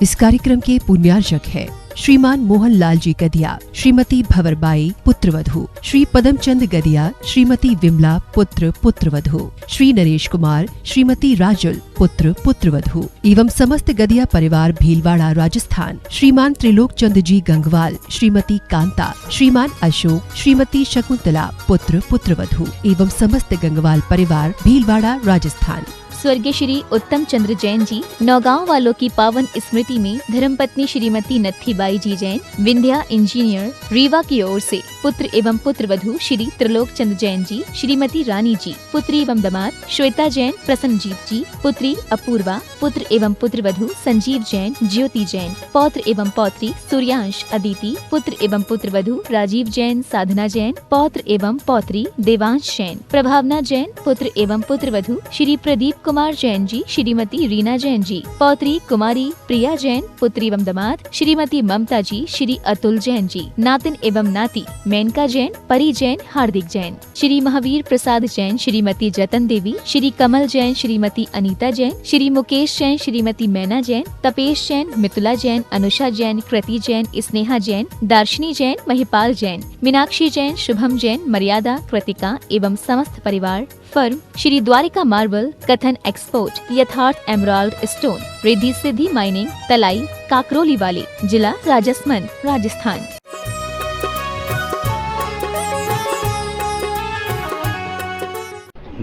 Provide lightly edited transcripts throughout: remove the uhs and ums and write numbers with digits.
इस कार्यक्रम के पुण्यार्चक है श्रीमान मोहनलाल जी गदिया, श्रीमती भंवरबाई पुत्रवधू, श्री पदमचंद गदिया, श्रीमती विमला पुत्र पुत्रवधू, श्री नरेश कुमार, श्रीमती राजुल पुत्र पुत्रवधू एवं समस्त गदिया परिवार भीलवाड़ा राजस्थान, श्रीमान त्रिलोक चंद जी गंगवाल, श्रीमती कांता, श्रीमान अशोक, श्रीमती शकुंतला पुत्र पुत्रवधू एवं समस्त गंगवाल परिवार भीलवाड़ा राजस्थान। स्वर्गीय श्री उत्तम चंद्र जैन जी नौगांव वालों की पावन स्मृति में धर्मपत्नी श्रीमती नत्थीबाई जी जैन, विंध्या इंजीनियर रीवा की ओर से पुत्र एवं पुत्रवधू श्री त्रिलोक चंद जैन जी, श्रीमती रानी जी, पुत्री एवं दामाद श्वेता जैन, प्रसन्नजीत जी, पुत्री अपूर्वा, पुत्र एवं पुत्रवधू संजीव जैन, ज्योति जैन, पौत्र एवं पौत्री सूर्यांश अदिति, पुत्र एवं पुत्रवधू राजीव जैन, साधना जैन, पौत्र एवं पौत्री देवांश जैन, प्रभावना जैन, पुत्र एवं पुत्रवधू श्री प्रदीप कुमार जैन जी, श्रीमती रीना जैन जी, पौत्री कुमारी प्रिया जैन, पुत्री एवं दामाद श्रीमती ममता जी, श्री अतुल जैन जी, नातिन एवं नाती मेनका जैन, परी जैन, हार्दिक जैन, श्री महावीर प्रसाद जैन, श्रीमती जतन देवी, श्री कमल जैन, श्रीमती अनीता जैन, श्री मुकेश जैन, श्रीमती मैना जैन, तपेश जैन, मितुला जैन, अनुषा जैन, कृति जैन, स्नेहा जैन, दार्शनी जैन, महिपाल जैन, मीनाक्षी जैन, शुभम जैन, मर्यादा, कृतिका एवं समस्त परिवार। फर्म श्री द्वारिका मार्बल, कथन एक्सपोर्ट, यथार्थ emerald stone, Riddhi Siddhi mining, तलाई, काकरोली वाली, जिला राजसमंद, राजस्थान।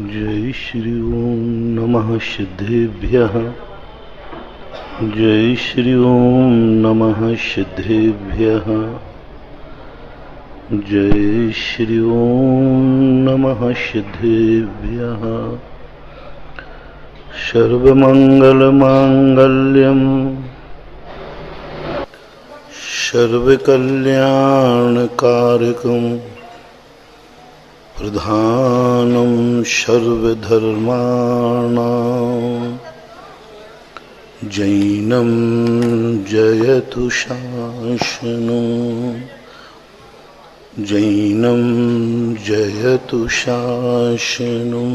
जय श्री ओम नमः सिद्धेभ्यः। जय श्री ओम नमः सिद्धेभ्यः। जय श्री ओम नमः सिद्धेभ्यः। सर्वमंगलमांगल्यं सर्वकल्याणकारकं प्रधानं सर्वधर्माणां जैनं जयतु शासनं। जैनं जयतु शासनं।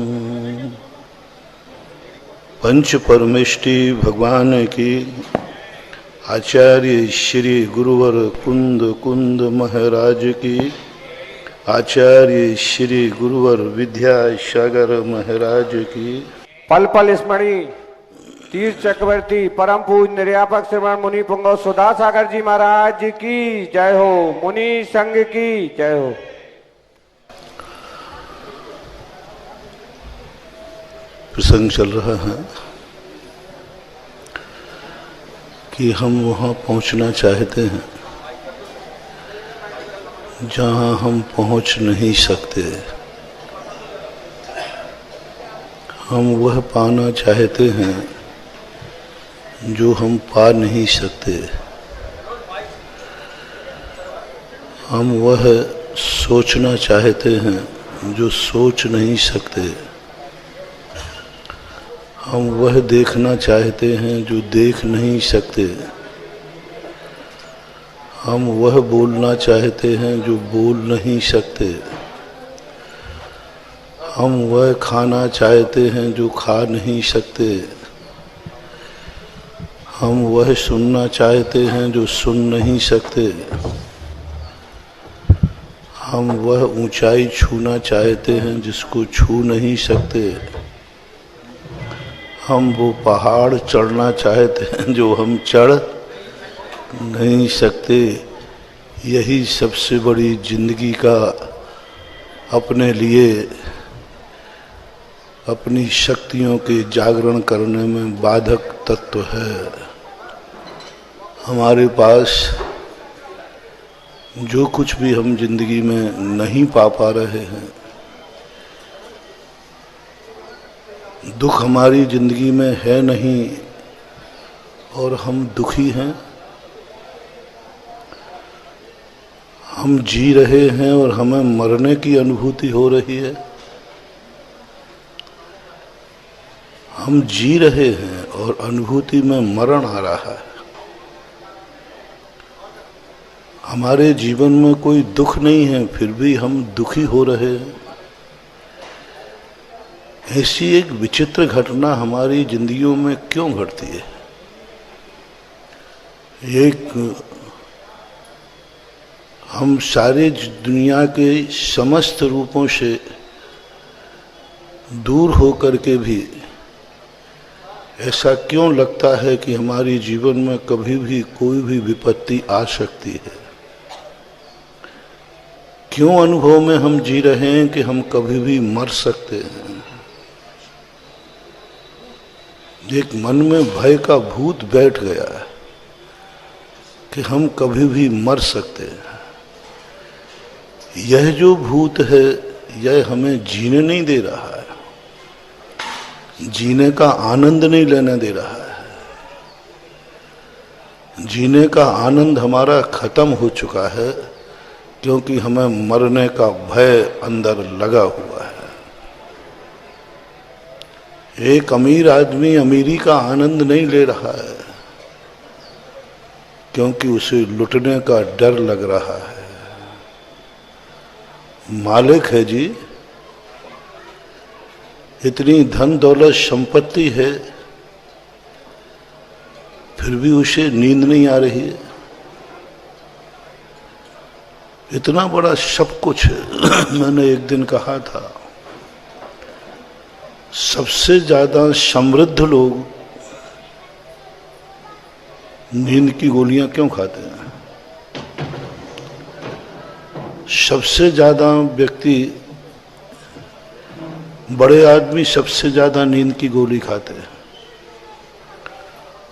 पंच परमेष्टि भगवान की आचार्य श्री गुरुवर कुंद कुंद महाराज की, आचार्य श्री गुरुवर विद्यासागर महाराज की, पल पल स्मरणीय तीर्थ चक्रवर्ती परम पूज्य निर्यापक श्रवण मुनि पुंगव सुधा सागर जी महाराज की जय हो। मुनि संघ की जय हो। प्रसंग चल रहा है कि हम वहाँ पहुँचना चाहते हैं जहाँ हम पहुँच नहीं सकते। हम वह पाना चाहते हैं जो हम पा नहीं सकते। हम वह सोचना चाहते हैं जो सोच नहीं सकते। हम वह देखना चाहते हैं जो देख नहीं सकते। हम वह बोलना चाहते हैं जो बोल नहीं सकते। हम वह खाना चाहते हैं जो खा नहीं सकते। हम वह सुनना चाहते हैं जो सुन नहीं सकते। हम वह ऊंचाई छूना चाहते हैं जिसको छू नहीं सकते। हम वो पहाड़ चढ़ना चाहते हैं जो हम चढ़ नहीं सकते। यही सबसे बड़ी जिंदगी का अपने लिए अपनी शक्तियों के जागरण करने में बाधक तत्व है। हमारे पास जो कुछ भी हम जिंदगी में नहीं पा रहे हैं, दुख हमारी जिंदगी में है नहीं और हम दुखी हैं। हम जी रहे हैं और हमें मरने की अनुभूति हो रही है। हम जी रहे हैं और अनुभूति में मरण आ रहा है। हमारे जीवन में कोई दुख नहीं है, फिर भी हम दुखी हो रहे हैं। ऐसी एक विचित्र घटना हमारी जिंदगियों में क्यों घटती है? एक हम सारे दुनिया के समस्त रूपों से दूर होकर के भी ऐसा क्यों लगता है कि हमारे जीवन में कभी भी कोई भी विपत्ति आ सकती है? क्यों अनुभव में हम जी रहे हैं कि हम कभी भी मर सकते हैं? एक मन में भय का भूत बैठ गया है कि हम कभी भी मर सकते हैं। यह जो भूत है यह हमें जीने नहीं दे रहा है, जीने का आनंद नहीं लेने दे रहा है। जीने का आनंद हमारा खत्म हो चुका है क्योंकि हमें मरने का भय अंदर लगा हुआ है। एक अमीर आदमी अमीरी का आनंद नहीं ले रहा है क्योंकि उसे लुटने का डर लग रहा है। मालिक है जी, इतनी धन दौलत संपत्ति है, फिर भी उसे नींद नहीं आ रही है। इतना बड़ा सब कुछ है। मैंने एक दिन कहा था, सबसे ज्यादा समृद्ध लोग नींद की गोलियां क्यों खाते हैं? सबसे ज्यादा व्यक्ति, बड़े आदमी सबसे ज्यादा नींद की गोली खाते हैं।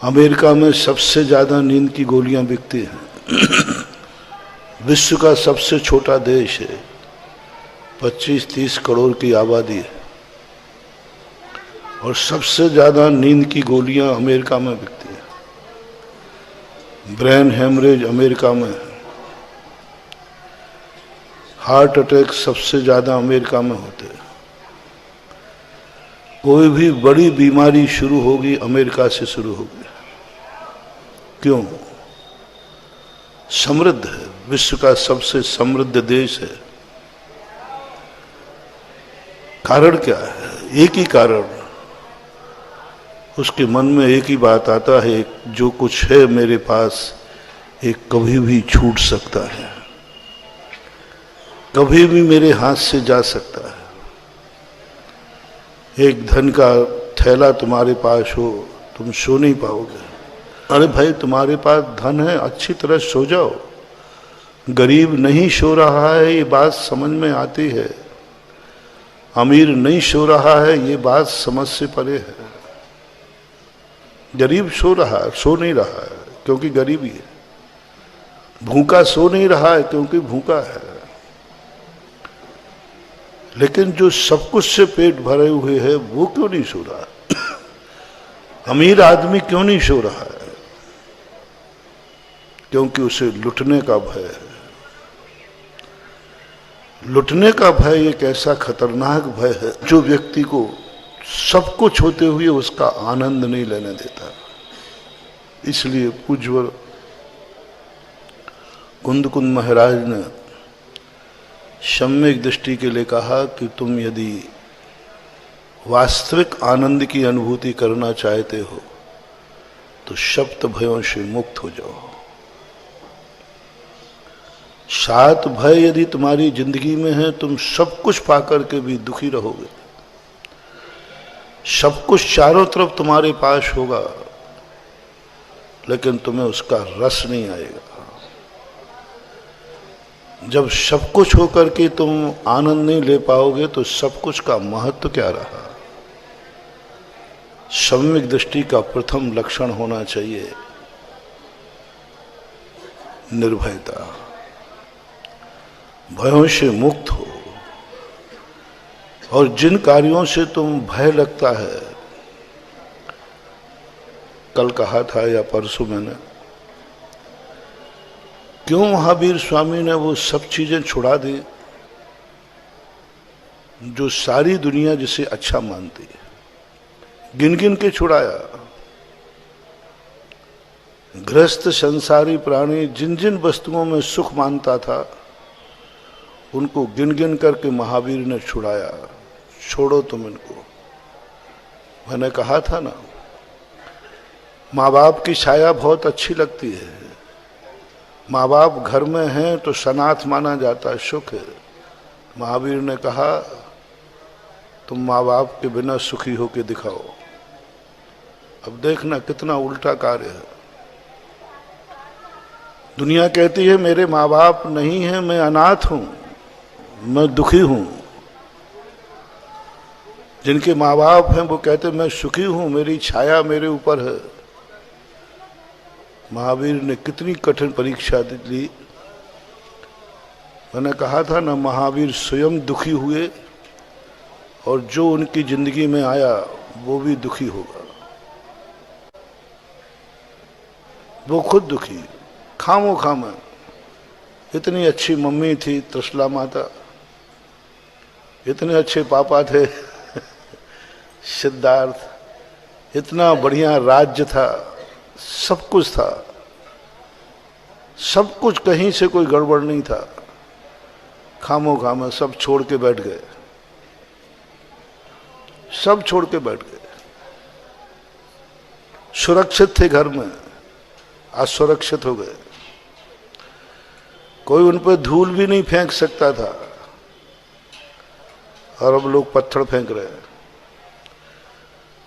अमेरिका में सबसे ज्यादा नींद की गोलियां बिकती हैं। विश्व का सबसे छोटा देश है, 25-30 करोड़ की आबादी है और सबसे ज्यादा नींद की गोलियां अमेरिका में बिकती हैं। ब्रेन हेमरेज अमेरिका में है। हार्ट अटैक सबसे ज्यादा अमेरिका में होते हैं। कोई भी बड़ी बीमारी शुरू होगी अमेरिका से शुरू होगी। क्यों? समृद्ध है, विश्व का सबसे समृद्ध देश है। कारण क्या है? एक ही कारण, उसके मन में एक ही बात आता है, जो कुछ है मेरे पास एक कभी भी छूट सकता है, कभी भी मेरे हाथ से जा सकता है। एक धन का थैला तुम्हारे पास हो, तुम सो नहीं पाओगे। अरे भाई, तुम्हारे पास धन है, अच्छी तरह सो जाओ। गरीब नहीं सो रहा है, ये बात समझ में आती है। अमीर नहीं सो रहा है, ये बात समझ से परे है। गरीब सो रहा है, सो नहीं रहा है क्योंकि गरीबी है। भूखा सो नहीं रहा है क्योंकि भूखा है। लेकिन जो सब कुछ से पेट भरे हुए है वो क्यों नहीं सो रहा? अमीर आदमी क्यों नहीं सो रहा है? क्योंकि उसे लुटने का भय है। लुटने का भय एक ऐसा खतरनाक भय है जो व्यक्ति को सब कुछ होते हुए उसका आनंद नहीं लेने देता। इसलिए पूज्य कुंद महाराज ने सम्यक दृष्टि के लिए कहा कि तुम यदि वास्तविक आनंद की अनुभूति करना चाहते हो तो सप्त भयों से मुक्त हो जाओ। 7 भय यदि तुम्हारी जिंदगी में है, तुम सब कुछ पाकर के भी दुखी रहोगे। सब कुछ चारों तरफ तुम्हारे पास होगा लेकिन तुम्हें उसका रस नहीं आएगा। जब सब कुछ होकर के तुम आनंद नहीं ले पाओगे तो सब कुछ का महत्व क्या रहा? सम्यक दृष्टि का प्रथम लक्षण होना चाहिए निर्भयता। भयों से मुक्त हो। और जिन कार्यों से तुम भय लगता है, कल कहा था या परसों मैंने, क्यों महावीर स्वामी ने वो सब चीजें छुड़ा दी जो सारी दुनिया जिसे अच्छा मानती है? गिन गिन के छुड़ाया। गृहस्थ संसारी प्राणी जिन जिन वस्तुओं में सुख मानता था उनको गिन गिन करके महावीर ने छुड़ाया। छोड़ो तुम इनको। मैंने कहा था ना, माँ बाप की छाया बहुत अच्छी लगती है, माँ बाप घर में हैं तो सनाथ माना जाता है, सुख है। महावीर ने कहा तुम माँ बाप के बिना सुखी होके दिखाओ। अब देखना कितना उल्टा कार्य है। दुनिया कहती है मेरे माँ बाप नहीं है, मैं अनाथ हूं, मैं दुखी हूं। जिनके माँ बाप हैं वो कहते मैं सुखी हूं, मेरी छाया मेरे ऊपर है। महावीर ने कितनी कठिन परीक्षा ली। मैंने कहा था ना, महावीर स्वयं दुखी हुए और जो उनकी जिंदगी में आया वो भी दुखी होगा। वो खुद दुखी, खामो खामा। इतनी अच्छी मम्मी थी त्रिशला माता, इतने अच्छे पापा थे सिद्धार्थ, इतना बढ़िया राज्य था, सब कुछ था, सब कुछ, कहीं से कोई गड़बड़ नहीं था। खामो खामा सब छोड़ के बैठ गए, सब छोड़ के बैठ गए। सुरक्षित थे घर में, असुरक्षित हो गए। कोई उन पर धूल भी नहीं फेंक सकता था और अब लोग पत्थर फेंक रहे हैं।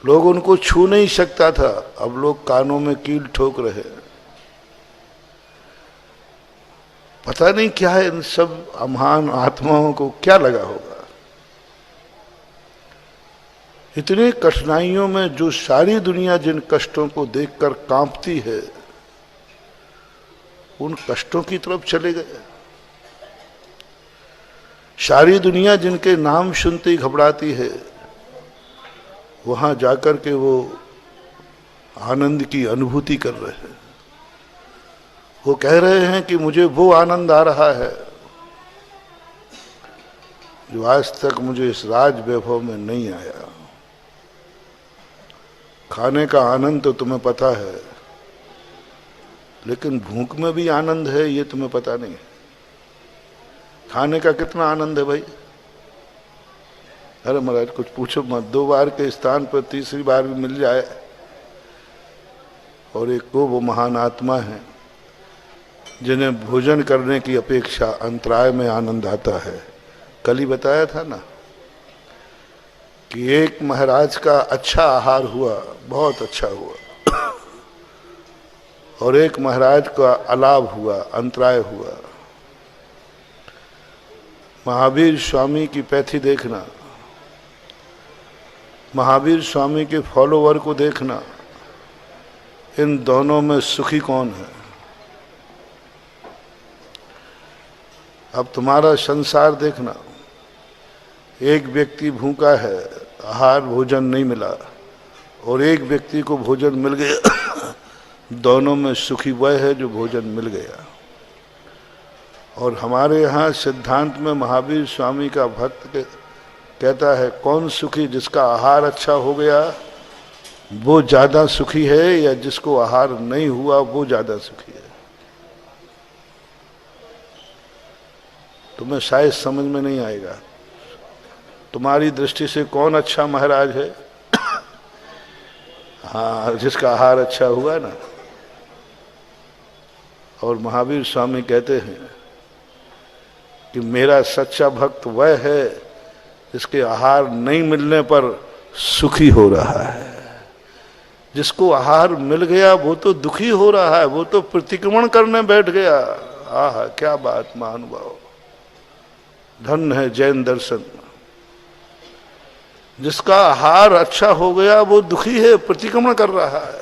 लोग उनको छू नहीं सकता था, अब लोग कानों में कील ठोक रहे हैं। पता नहीं क्या है इन सब अमहान आत्माओं को क्या लगा होगा। इतनी कठिनाइयों में जो सारी दुनिया जिन कष्टों को देखकर कांपती है, उन कष्टों की तरफ चले गए। सारी दुनिया जिनके नाम सुनते ही घबराती है, वहां जाकर के वो आनंद की अनुभूति कर रहे हैं। वो कह रहे हैं कि मुझे वो आनंद आ रहा है जो आज तक मुझे इस राज वैभव में नहीं आया। खाने का आनंद तो तुम्हें पता है, लेकिन भूख में भी आनंद है ये तुम्हें पता नहीं। खाने का कितना आनंद है भाई। अरे महाराज कुछ पूछो मत, 2 बार के स्थान पर तीसरी बार भी मिल जाए। और एक वो महान आत्मा है जिन्हें भोजन करने की अपेक्षा अंतराय में आनंद आता है। कल ही बताया था ना कि एक महाराज का अच्छा आहार हुआ, बहुत अच्छा हुआ, और एक महाराज का अलाभ हुआ, अंतराय हुआ। महावीर स्वामी की पैथी देखना, महावीर स्वामी के फॉलोवर को देखना, इन दोनों में सुखी कौन है। अब तुम्हारा संसार देखना, एक व्यक्ति भूखा है, आहार भोजन नहीं मिला, और एक व्यक्ति को भोजन मिल गया। दोनों में सुखी वह है जो भोजन मिल गया। और हमारे यहाँ सिद्धांत में महावीर स्वामी का भक्त कहता है कौन सुखी, जिसका आहार अच्छा हो गया वो ज्यादा सुखी है, या जिसको आहार नहीं हुआ वो ज्यादा सुखी है। तुम्हें शायद समझ में नहीं आएगा। तुम्हारी दृष्टि से कौन अच्छा महाराज है? हाँ, जिसका आहार अच्छा हुआ ना। और महावीर स्वामी कहते हैं कि मेरा सच्चा भक्त वह है जिसके आहार नहीं मिलने पर सुखी हो रहा है। जिसको आहार मिल गया वो तो दुखी हो रहा है, वो तो प्रतिक्रमण करने बैठ गया। आहा, क्या बात महानुभाव, धन्य है जैन दर्शन। जिसका आहार अच्छा हो गया वो दुखी है, प्रतिक्रमण कर रहा है,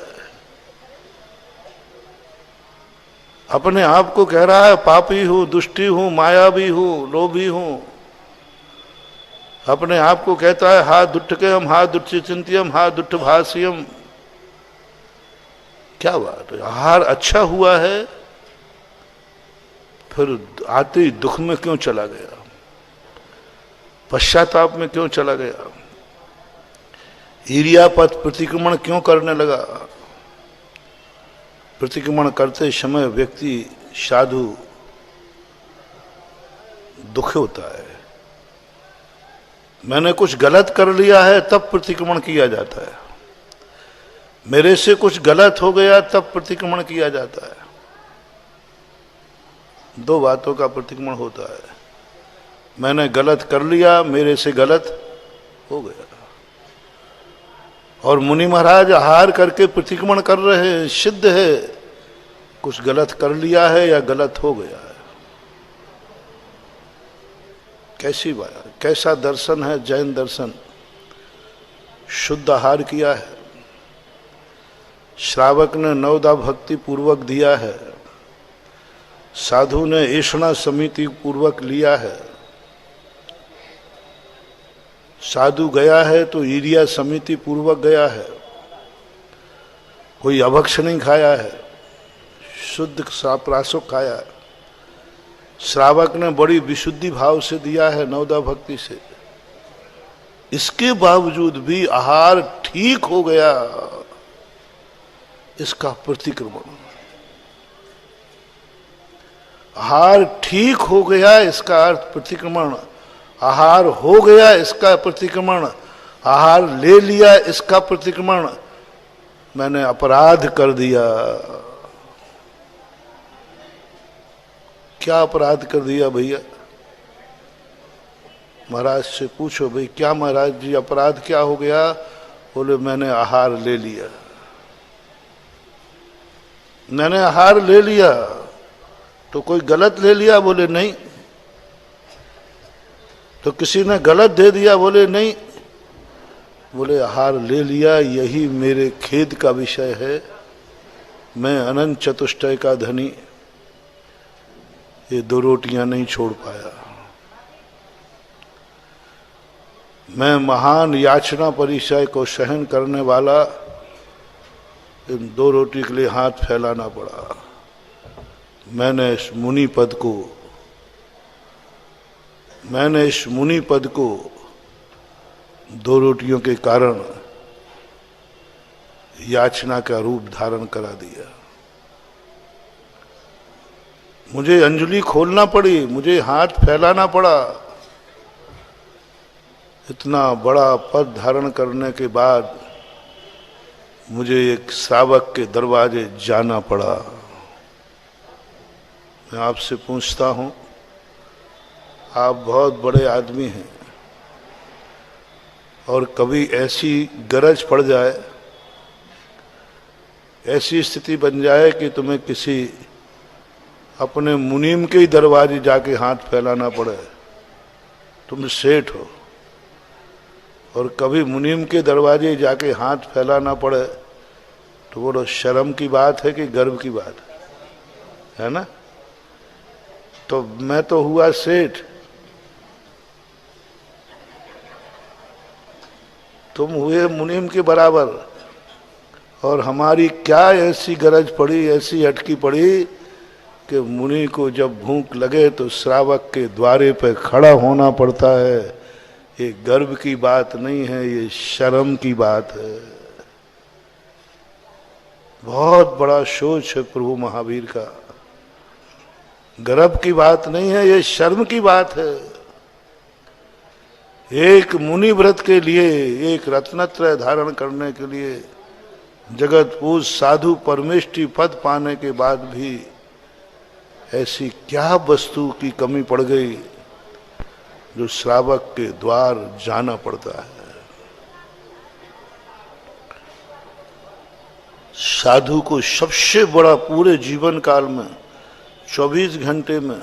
अपने आप को कह रहा है पापी हूं, दुष्टी हूं, मायावी हूं, लोभी हूं। अपने आप को कहता है हा दुष्टकेयम, हा दुष्टचिंत्यम, हा दुष्टभाष्यम। क्या बात है, आहार अच्छा हुआ है, फिर आते ही दुख में क्यों चला गया, पश्चाताप में क्यों चला गया, ईर्ष्यापथ प्रतिक्रमण क्यों करने लगा। प्रतिक्रमण करते समय व्यक्ति साधु दुख होता है। मैंने कुछ गलत कर लिया है तब प्रतिक्रमण किया जाता है, मेरे से कुछ गलत हो गया तब प्रतिक्रमण किया जाता है। दो बातों का प्रतिक्रमण होता है। मैंने गलत कर लिया, मेरे से गलत हो गया। और मुनि महाराज आहार करके प्रतिक्रमण कर रहे हैं, सिद्ध है कुछ गलत कर लिया है या गलत हो गया है। कैसी बात, कैसा दर्शन है जैन दर्शन। शुद्ध आहार किया है, श्रावक ने नवदा भक्ति पूर्वक दिया है, साधु ने ऐषणा समिति पूर्वक लिया है, साधु गया है तो ईरिया समिति पूर्वक गया है, कोई अभक्ष नहीं खाया है, शुद्ध प्रासुक खाया है। श्रावक ने बड़ी विशुद्धि भाव से दिया है, नवदा भक्ति से। इसके बावजूद भी आहार ठीक हो गया, इसका प्रतिक्रमण। आहार ठीक हो गया इसका अर्थ प्रतिक्रमण, आहार हो गया इसका प्रतिक्रमण, आहार ले लिया इसका प्रतिक्रमण। मैंने अपराध कर दिया। क्या अपराध कर दिया भैया? महाराज से पूछो भाई, क्या महाराज जी अपराध क्या हो गया? बोले मैंने आहार ले लिया। मैंने आहार ले लिया तो कोई गलत ले लिया? बोले नहीं। तो किसी ने गलत दे दिया? बोले नहीं। बोले आहार ले लिया, यही मेरे खेद का विषय है। मैं अनंत चतुष्टय का धनी, ये दो रोटियां नहीं छोड़ पाया। मैं महान याचना परिचय को सहन करने वाला, इन दो रोटी के लिए हाथ फैलाना पड़ा। मैंने इस मुनि पद को दो रोटियों के कारण याचना का रूप धारण करा दिया। मुझे अंजलि खोलना पड़ी, मुझे हाथ फैलाना पड़ा। इतना बड़ा पद धारण करने के बाद मुझे एक श्रावक के दरवाजे जाना पड़ा। मैं आपसे पूछता हूं, आप बहुत बड़े आदमी हैं और कभी ऐसी गरज पड़ जाए, ऐसी स्थिति बन जाए कि तुम्हें किसी अपने मुनीम के ही दरवाजे जाके हाथ फैलाना पड़े, तुम सेठ हो, और कभी मुनीम के दरवाजे जाके हाथ फैलाना पड़े, तो बोलो शर्म की बात है कि गर्व की बात है ना? तो मैं तो हुआ सेठ, तुम हुए मुनीम के बराबर, और हमारी क्या ऐसी गरज पड़ी, ऐसी अटकी पड़ी कि मुनि को जब भूख लगे तो श्रावक के द्वारे पे खड़ा होना पड़ता है। ये गर्व की बात नहीं है, ये शर्म की बात है। बहुत बड़ा सोच है प्रभु महावीर का। गर्व की बात नहीं है, ये शर्म की बात है। एक मुनि व्रत के लिए, एक रत्नत्रय धारण करने के लिए, जगत पूज साधु परमेष्टि पद पाने के बाद भी ऐसी क्या वस्तु की कमी पड़ गई जो श्रावक के द्वार जाना पड़ता है। साधु को सबसे बड़ा पूरे जीवन काल में 24 घंटे में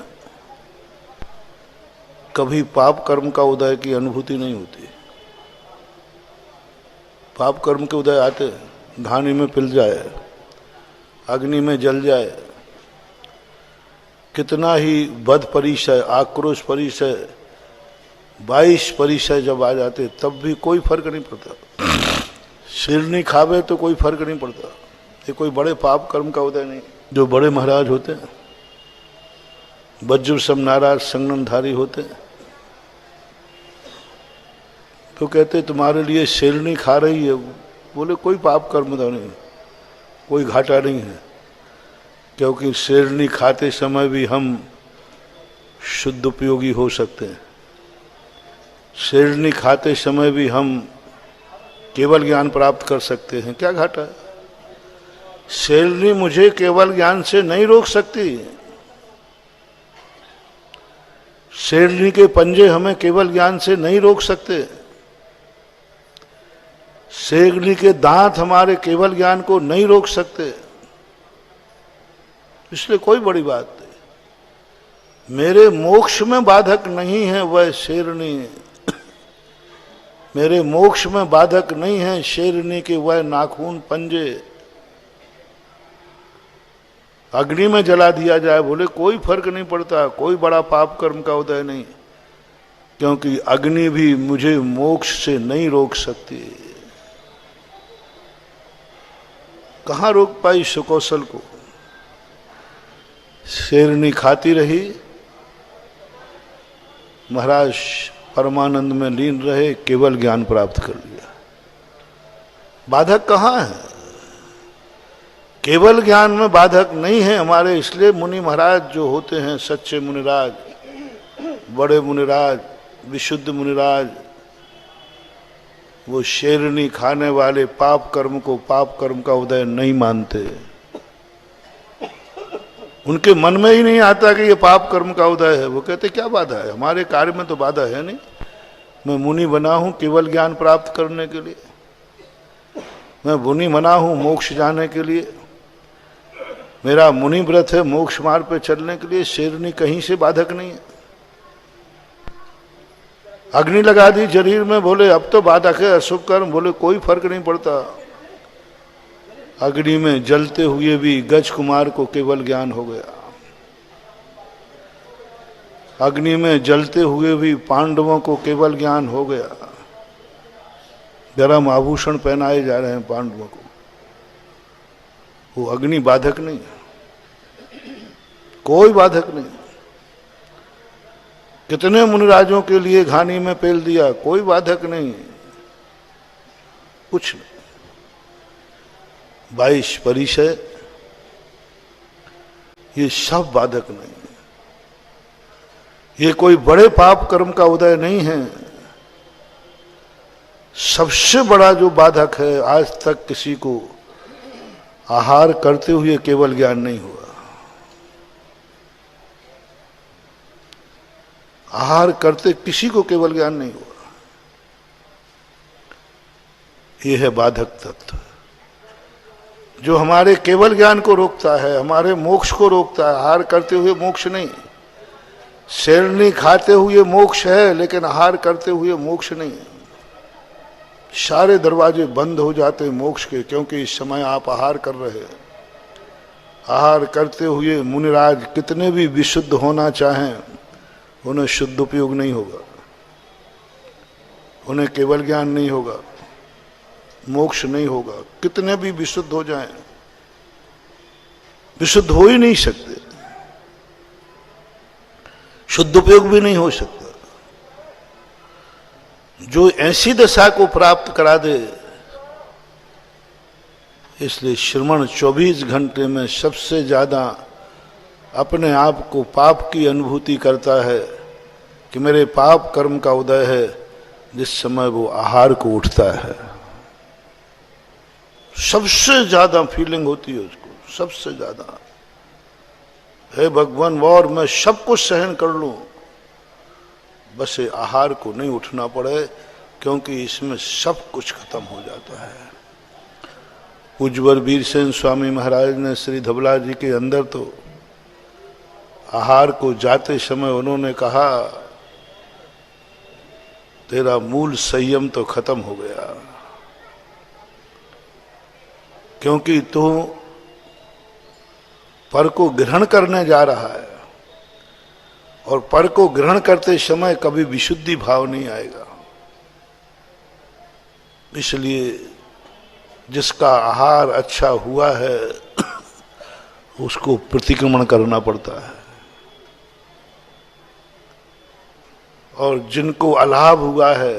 कभी पाप कर्म का उदय की अनुभूति नहीं होती। पाप कर्म के उदय आते, घानी में पिल जाए, अग्नि में जल जाए, कितना ही बद परिचय, आक्रोश परिचय, 22 परिचय जब आ जाते तब भी कोई फर्क नहीं पड़ता। शिरनी खावे तो कोई फर्क नहीं पड़ता। ये कोई बड़े पाप कर्म का उदय नहीं। जो बड़े महाराज होते हैं, वज्र सम नाराज संगमधारी होते हैं, तो कहते तुम्हारे लिए शेरनी खा रही है। बोले कोई पाप कर्म तो नहीं, कोई घाटा नहीं है, क्योंकि शेरनी खाते समय भी हम शुद्ध उपयोगी हो सकते हैं। शेरनी खाते समय भी हम केवल ज्ञान प्राप्त कर सकते हैं। क्या घाटा है? शेरनी मुझे केवल ज्ञान से नहीं रोक सकती, शेरनी के पंजे हमें केवल ज्ञान से नहीं रोक सकते। शेरनी के दांत हमारे केवल ज्ञान को नहीं रोक सकते। इसलिए कोई बड़ी बात नहीं। मेरे मोक्ष में बाधक नहीं है वह शेरनी, मेरे मोक्ष में बाधक नहीं है शेरनी के वह नाखून पंजे। अग्नि में जला दिया जाए बोले कोई फर्क नहीं पड़ता, कोई बड़ा पाप कर्म का उदय नहीं, क्योंकि अग्नि भी मुझे मोक्ष से नहीं रोक सकती। कहां रोक पाई सुकौशल को? शेरनी खाती रही, महाराज परमानंद में लीन रहे, केवल ज्ञान प्राप्त कर लिया। बाधक कहां है? केवल ज्ञान में बाधक नहीं है हमारे। इसलिए मुनि महाराज जो होते हैं, सच्चे मुनिराज, बड़े मुनिराज, विशुद्ध मुनिराज, वो शेरनी खाने वाले पाप कर्म को पाप कर्म का उदय नहीं मानते। उनके मन में ही नहीं आता कि ये पाप कर्म का उदय है। वो कहते क्या बाधा है, हमारे कार्य में तो बाधा है नहीं। मैं मुनि बना हूं केवल ज्ञान प्राप्त करने के लिए, मैं मुनि बना हूं मोक्ष जाने के लिए, मेरा मुनि व्रत है मोक्ष मार्ग पे चलने के लिए। शेरनी कहीं से बाधक नहीं है। अग्नि लगा दी शरीर में, बोले अब तो बाधक है अशुभ कर्म, बोले कोई फर्क नहीं पड़ता। अग्नि में जलते हुए भी गज कुमार को केवल ज्ञान हो गया। अग्नि में जलते हुए भी पांडवों को केवल ज्ञान हो गया। गरम आभूषण पहनाए जा रहे हैं पांडवों को, वो अग्नि बाधक नहीं, कोई बाधक नहीं। कितने मुनिराजों के लिए घानी में पेल दिया, कोई बाधक नहीं, कुछ नहीं। 22 परिचय, ये सब बाधक नहीं। ये कोई बड़े पाप कर्म का उदय नहीं है। सबसे बड़ा जो बाधक है, आज तक किसी को आहार करते हुए केवल ज्ञान नहीं हुआ। आहार करते किसी को केवल ज्ञान नहीं हुआ। यह है बाधक तत्व जो हमारे केवल ज्ञान को रोकता है, हमारे मोक्ष को रोकता है। आहार करते हुए मोक्ष नहीं। शेरनी खाते हुए मोक्ष है, लेकिन आहार करते हुए मोक्ष नहीं। सारे दरवाजे बंद हो जाते मोक्ष के, क्योंकि इस समय आप आहार कर रहे हैं। आहार करते हुए मुनिराज कितने भी विशुद्ध होना चाहें, उन्हें शुद्ध उपयोग नहीं होगा, उन्हें केवल ज्ञान नहीं होगा, मोक्ष नहीं होगा। कितने भी विशुद्ध हो जाएं, विशुद्ध हो ही नहीं सकते, शुद्ध उपयोग भी नहीं हो सकता। जो ऐसी दशा को प्राप्त करा दे, इसलिए श्रमण 24 घंटे में सबसे ज्यादा अपने आप को पाप की अनुभूति करता है कि मेरे पाप कर्म का उदय है, जिस समय वो आहार को उठता है। सबसे ज्यादा फीलिंग होती है उसको, सबसे ज्यादा, हे भगवान और मैं सब कुछ सहन कर लूं, बस ये आहार को नहीं उठना पड़े, क्योंकि इसमें सब कुछ खत्म हो जाता है। उज्जवल वीरसेन स्वामी महाराज ने श्री धबला जी के अंदर तो आहार को जाते समय उन्होंने कहा, तेरा मूल संयम तो खत्म हो गया, क्योंकि तू पर को ग्रहण करने जा रहा है, और पर को ग्रहण करते समय कभी विशुद्धि भाव नहीं आएगा। इसलिए जिसका आहार अच्छा हुआ है उसको प्रतिक्रमण करना पड़ता है, और जिनको अलाभ हुआ है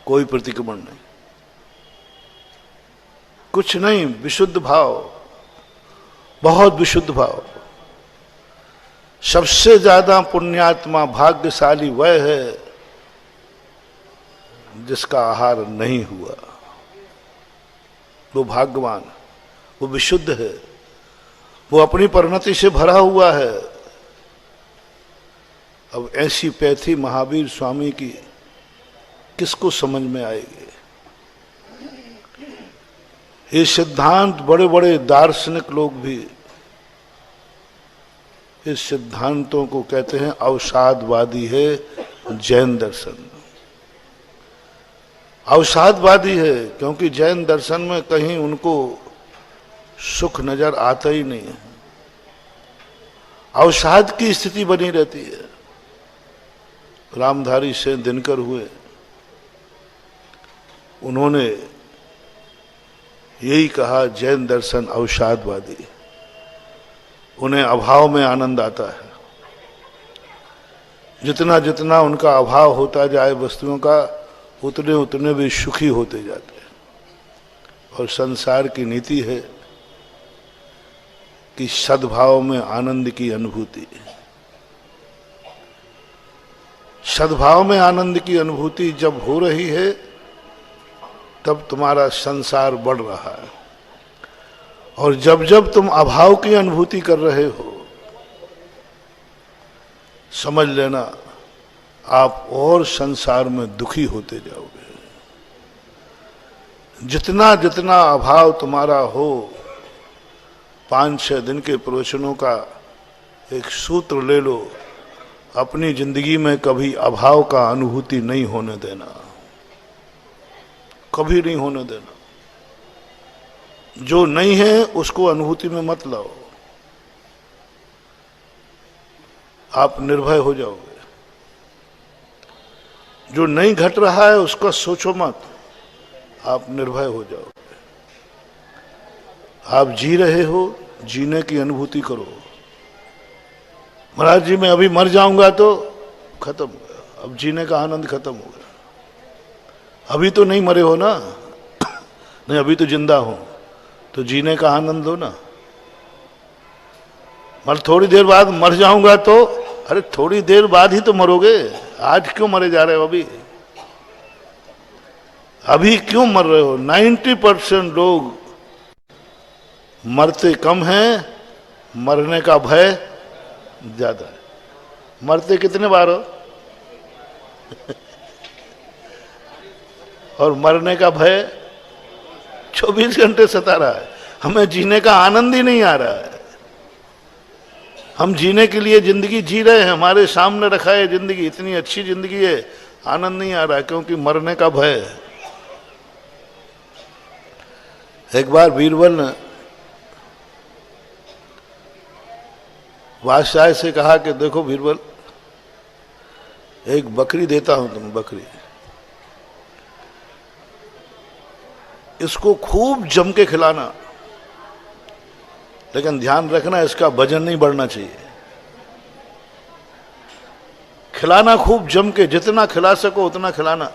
कोई प्रतिक्रमण नहीं, कुछ नहीं, विशुद्ध भाव, बहुत विशुद्ध भाव। सबसे ज्यादा पुण्यात्मा भाग्यशाली वह है जिसका आहार नहीं हुआ। वो भाग्यवान, वो विशुद्ध है, वो अपनी परिणति से भरा हुआ है। अब ऐसी पैथी महावीर स्वामी की किसको समझ में आएगी? ये सिद्धांत बड़े बड़े दार्शनिक लोग भी इस सिद्धांतों को कहते हैं अवसादवादी है जैन दर्शन। अवसादवादी है क्योंकि जैन दर्शन में कहीं उनको सुख नजर आता ही नहीं है, अवसाद की स्थिति बनी रहती है। रामधारी से दिनकर हुए, उन्होंने यही कहा जैन दर्शन अवसादवादी, उन्हें अभाव में आनंद आता है। जितना जितना उनका अभाव होता जाए वस्तुओं का, उतने उतने भी सुखी होते जाते हैं। और संसार की नीति है कि सद्भाव में आनंद की अनुभूति, सद्भाव में आनंद की अनुभूति जब हो रही है तब तुम्हारा संसार बढ़ रहा है, और जब जब तुम अभाव की अनुभूति कर रहे हो, समझ लेना आप और संसार में दुखी होते जाओगे। जितना जितना अभाव तुम्हारा हो, 5-6 दिन के प्रवचनों का एक सूत्र ले लो, अपनी जिंदगी में कभी अभाव का अनुभूति नहीं होने देना, कभी नहीं होने देना। जो नहीं है उसको अनुभूति में मत लाओ, आप निर्भय हो जाओगे। जो नहीं घट रहा है उसका सोचो मत, आप निर्भय हो जाओगे। आप जी रहे हो, जीने की अनुभूति करो। महाराज जी मैं अभी मर जाऊंगा तो खत्म हो गया, अब जीने का आनंद खत्म हो गया। अभी तो नहीं मरे हो ना, नहीं अभी तो जिंदा हो, तो जीने का आनंद लो ना। मगर थोड़ी देर बाद मर जाऊंगा तो, अरे थोड़ी देर बाद ही तो मरोगे, आज क्यों मरे जा रहे हो? अभी क्यों मर रहे हो? 90% लोग मरते कम हैं, मरने का भय ज्यादा है। मरते कितने बार हो? और मरने का भय 24 घंटे सता रहा है। हमें जीने का आनंद ही नहीं आ रहा है। हम जीने के लिए जिंदगी जी रहे हैं, हमारे सामने रखा है जिंदगी, इतनी अच्छी जिंदगी है, आनंद नहीं आ रहा है क्योंकि मरने का भय है। एक बार बीरबल ने बादशाह से कहा कि देखो बीरबल, एक बकरी देता हूं तुम्हें, बकरी, इसको खूब जम के खिलाना, लेकिन ध्यान रखना इसका वजन नहीं बढ़ना चाहिए। खिलाना खूब जम के, जितना खिला सको उतना खिलाना,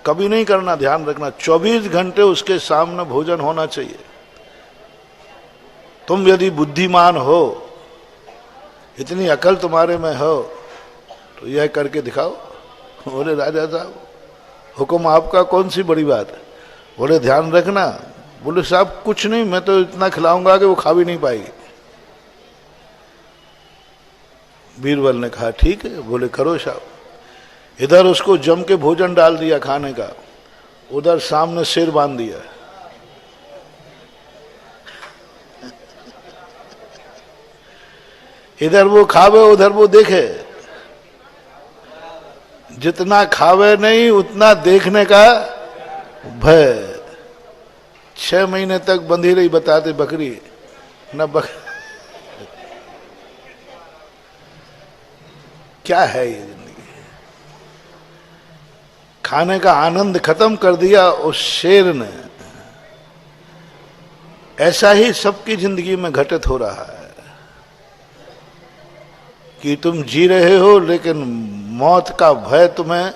कभी नहीं करना, ध्यान रखना। 24 घंटे उसके सामने भोजन होना चाहिए। तुम यदि बुद्धिमान हो, इतनी अकल तुम्हारे में हो, तो यह करके दिखाओ। बोले राजा साहब हुक्म आपका, कौन सी बड़ी बात है? बोले ध्यान रखना। बोले साहब कुछ नहीं, मैं तो इतना खिलाऊंगा कि वो खा भी नहीं पाएगी। बीरबल ने कहा ठीक है। बोले करो साहब। इधर उसको जम के भोजन डाल दिया खाने का, उधर सामने शेर बांध दिया। इधर वो खावे, उधर वो देखे। जितना खावे नहीं उतना देखने का भय। 6 महीने तक बंधी रही, बताते बकरी न क्या है ये जिंदगी? खाने का आनंद खत्म कर दिया उस शेर ने। ऐसा ही सबकी जिंदगी में घटित हो रहा है कि तुम जी रहे हो, लेकिन मौत का भय तुम्हें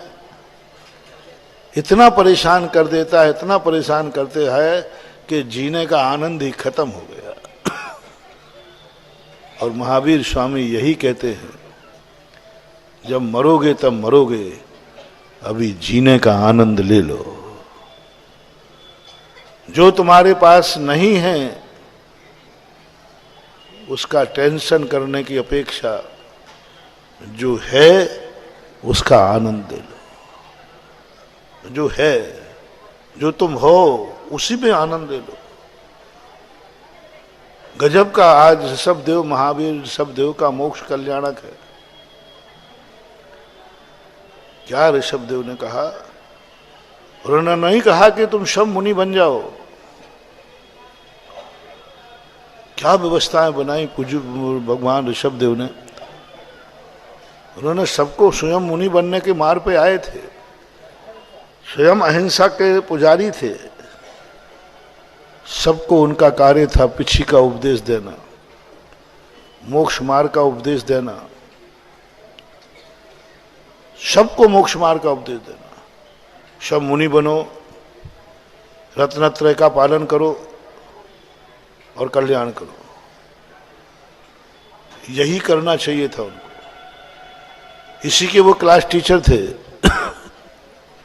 इतना परेशान कर देता है, इतना परेशान करते हैं कि जीने का आनंद ही खत्म हो गया। और महावीर स्वामी यही कहते हैं, जब मरोगे तब मरोगे, अभी जीने का आनंद ले लो। जो तुम्हारे पास नहीं है उसका टेंशन करने की अपेक्षा जो है उसका आनंद ले लो, जो है, जो तुम हो उसी में आनंद ले लो। गजब का आज ऋषभदेव, महावीर ऋषभदेव का मोक्ष कल्याणक है। क्या ऋषभदेव ने कहा? उन्होंने नहीं कहा कि तुम सब मुनि बन जाओ। क्या व्यवस्थाएं बनाई पूज्य भगवान ऋषभदेव ने। उन्होंने सबको, स्वयं मुनि बनने के मार्ग पे आए थे, स्वयं अहिंसा के पुजारी थे, सबको उनका कार्य था पिछी का उपदेश देना, मोक्ष मार्ग का उपदेश देना, सबको मोक्ष मार्ग का उपदेश देना। सब मुनि बनो, रत्नत्रय का पालन करो और कल्याण करो। यही करना चाहिए था उनको। इसी के वो क्लास टीचर थे।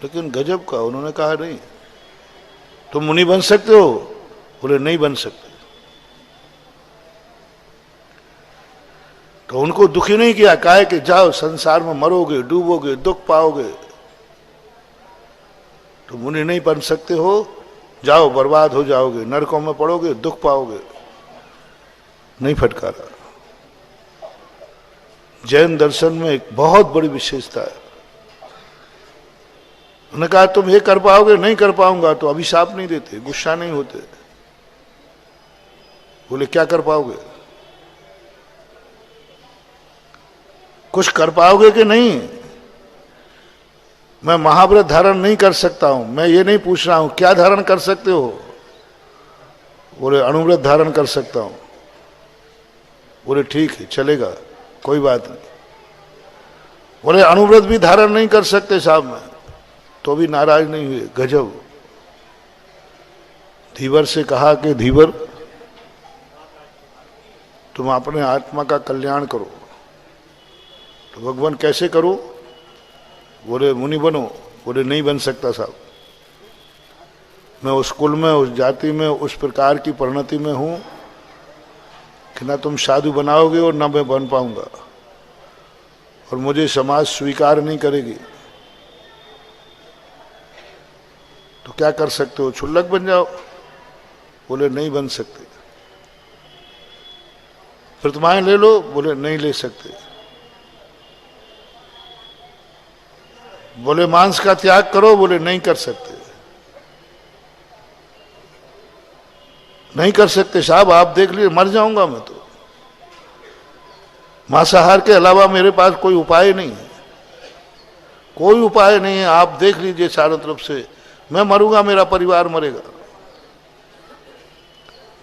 लेकिन गजब का, उन्होंने कहा नहीं, तुम मुनि बन सकते हो? बोले नहीं बन सकते। तो उनको दुखी नहीं किया, कहा कि जाओ संसार में मरोगे, डूबोगे, दुख पाओगे, तो मुनि नहीं बन सकते हो, जाओ बर्बाद हो जाओगे, नरकों में पड़ोगे, दुख पाओगे। नहीं फटकारा। जैन दर्शन में एक बहुत बड़ी विशेषता है। उन्होंने कहा तुम ये कर पाओगे? नहीं कर पाऊंगा। तो अभिशाप नहीं देते, गुस्सा नहीं होते। बोले क्या कर पाओगे? कुछ कर पाओगे कि नहीं? मैं महाव्रत धारण नहीं कर सकता हूं। मैं ये नहीं पूछ रहा हूं क्या धारण कर सकते हो। बोले अणुव्रत धारण कर सकता हूं। बोले ठीक है, चलेगा, कोई बात नहीं। बोले अणुव्रत भी धारण नहीं कर सकते साहब मैं, तो भी नाराज नहीं हुए। गजब। धीवर से कहा कि धीवर तुम अपने आत्मा का कल्याण करो। तो भगवान कैसे करो? बोले मुनि बनो। बोले नहीं बन सकता साहब, मैं उस कुल में, उस जाति में, उस प्रकार की परिणति में हूं कि ना तुम साधु बनाओगे और ना मैं बन पाऊंगा, और मुझे समाज स्वीकार नहीं करेगी। तो क्या कर सकते हो? क्षुल्लक बन जाओ। बोले नहीं बन सकते। प्रतिमाएं ले लो। बोले नहीं ले सकते। बोले मांस का त्याग करो। बोले नहीं कर सकते। नहीं कर सकते साहब, आप देख लीजिए, मर जाऊंगा मैं तो। मांसाहार के अलावा मेरे पास कोई उपाय नहीं है, कोई उपाय नहीं है। आप देख लीजिए चारों तरफ से, मैं मरूंगा, मेरा परिवार मरेगा।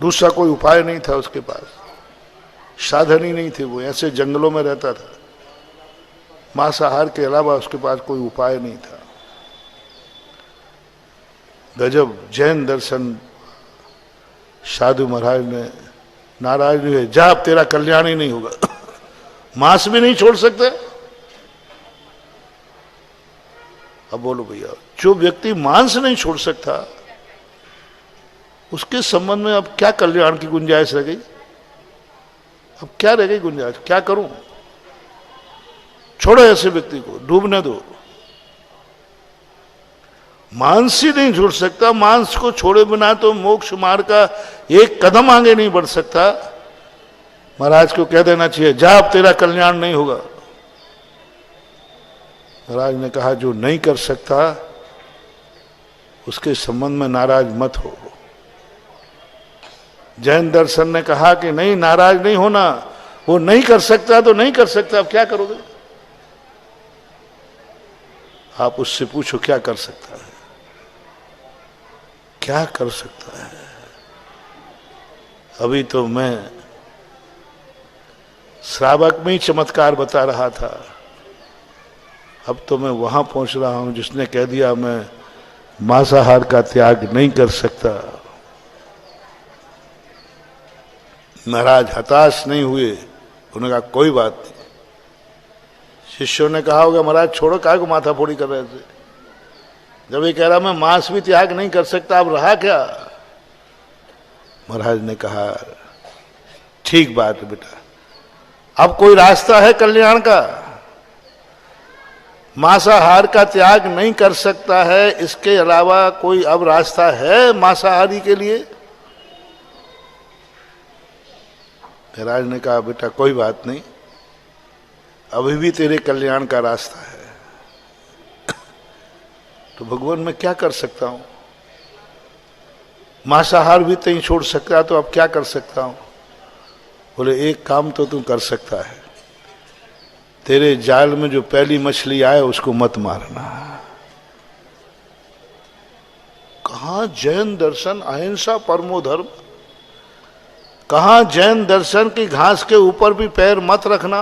दूसरा कोई उपाय नहीं था उसके पास, साधन ही नहीं थे। वो ऐसे जंगलों में रहता था। मांसाहार के अलावा उसके पास कोई उपाय नहीं था। गजब। जैन दर्शन। साधु महाराज ने नाराज हुए, जा अब तेरा कल्याण ही नहीं होगा। मांस भी नहीं छोड़ सकते। अब बोलो भैया, जो व्यक्ति मांस नहीं छोड़ सकता उसके संबंध में अब क्या कल्याण की गुंजाइश रह गई? अब क्या रह गई गुंजाइश? क्या करूं? छोड़ो ऐसे व्यक्ति को, डूबने दो। मांस ही नहीं छोड़ सकता। मांस को छोड़े बिना तो मोक्ष मार्ग का एक कदम आगे नहीं बढ़ सकता। महाराज को कह देना चाहिए, जा अब तेरा कल्याण नहीं होगा। महाराज ने कहा जो नहीं कर सकता उसके संबंध में नाराज मत हो। जैन दर्शन ने कहा कि नहीं, नाराज नहीं होना। वो नहीं कर सकता तो नहीं कर सकता, अब क्या करोगे? आप उससे पूछो क्या कर सकता है, क्या कर सकता है। अभी तो मैं श्रावक में ही चमत्कार बता रहा था, अब तो मैं वहां पहुंच रहा हूं जिसने कह दिया मैं मांसाहार का त्याग नहीं कर सकता। महाराज हताश नहीं हुए। उन्होंने कहा कोई बात नहीं। शिष्यों ने कहा होगा महाराज छोड़ो, काहे को माथा फोड़ी कर रहे थे। जब ये कह रहा मैं मांस भी त्याग नहीं कर सकता, अब रहा क्या? महाराज ने कहा ठीक बात है बेटा, अब कोई रास्ता है कल्याण का? मांसाहार का त्याग नहीं कर सकता है, इसके अलावा कोई अब रास्ता है मांसाहारी के लिए? महाराज ने कहा बेटा कोई बात नहीं, अभी भी तेरे कल्याण का रास्ता है। तो भगवान मैं क्या कर सकता हूं? मांसाहार भी नहीं छोड़ सकता तो अब क्या कर सकता हूं? बोले एक काम तो तू कर सकता है, तेरे जाल में जो पहली मछली आए उसको मत मारना। कहां जैन दर्शन अहिंसा परमो धर्म, कहां जैन दर्शन की घास के ऊपर भी पैर मत रखना,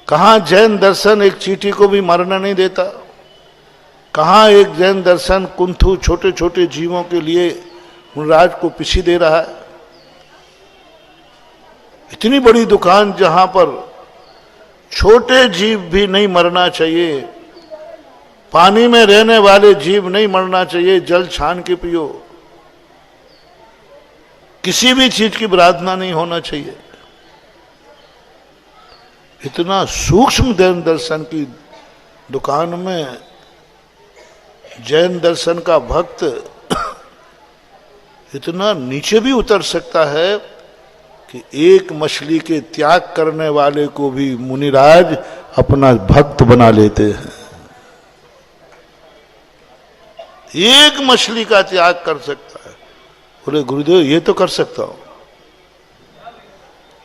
कहां जैन दर्शन एक चींटी को भी मरना नहीं देता, कहां एक जैन दर्शन कुंथू छोटे छोटे जीवों के लिए मुनराज को पिछी दे रहा है। इतनी बड़ी दुकान जहां पर छोटे जीव भी नहीं मरना चाहिए, पानी में रहने वाले जीव नहीं मरना चाहिए, जल छान के पियो, किसी भी चीज की प्रार्थना नहीं होना चाहिए। इतना सूक्ष्म जैन दर्शन की दुकान में जैन दर्शन का भक्त इतना नीचे भी उतर सकता है कि एक मछली के त्याग करने वाले को भी मुनिराज अपना भक्त बना लेते हैं। एक मछली का त्याग कर सकता है। बोले गुरुदेव ये तो कर सकता हूं,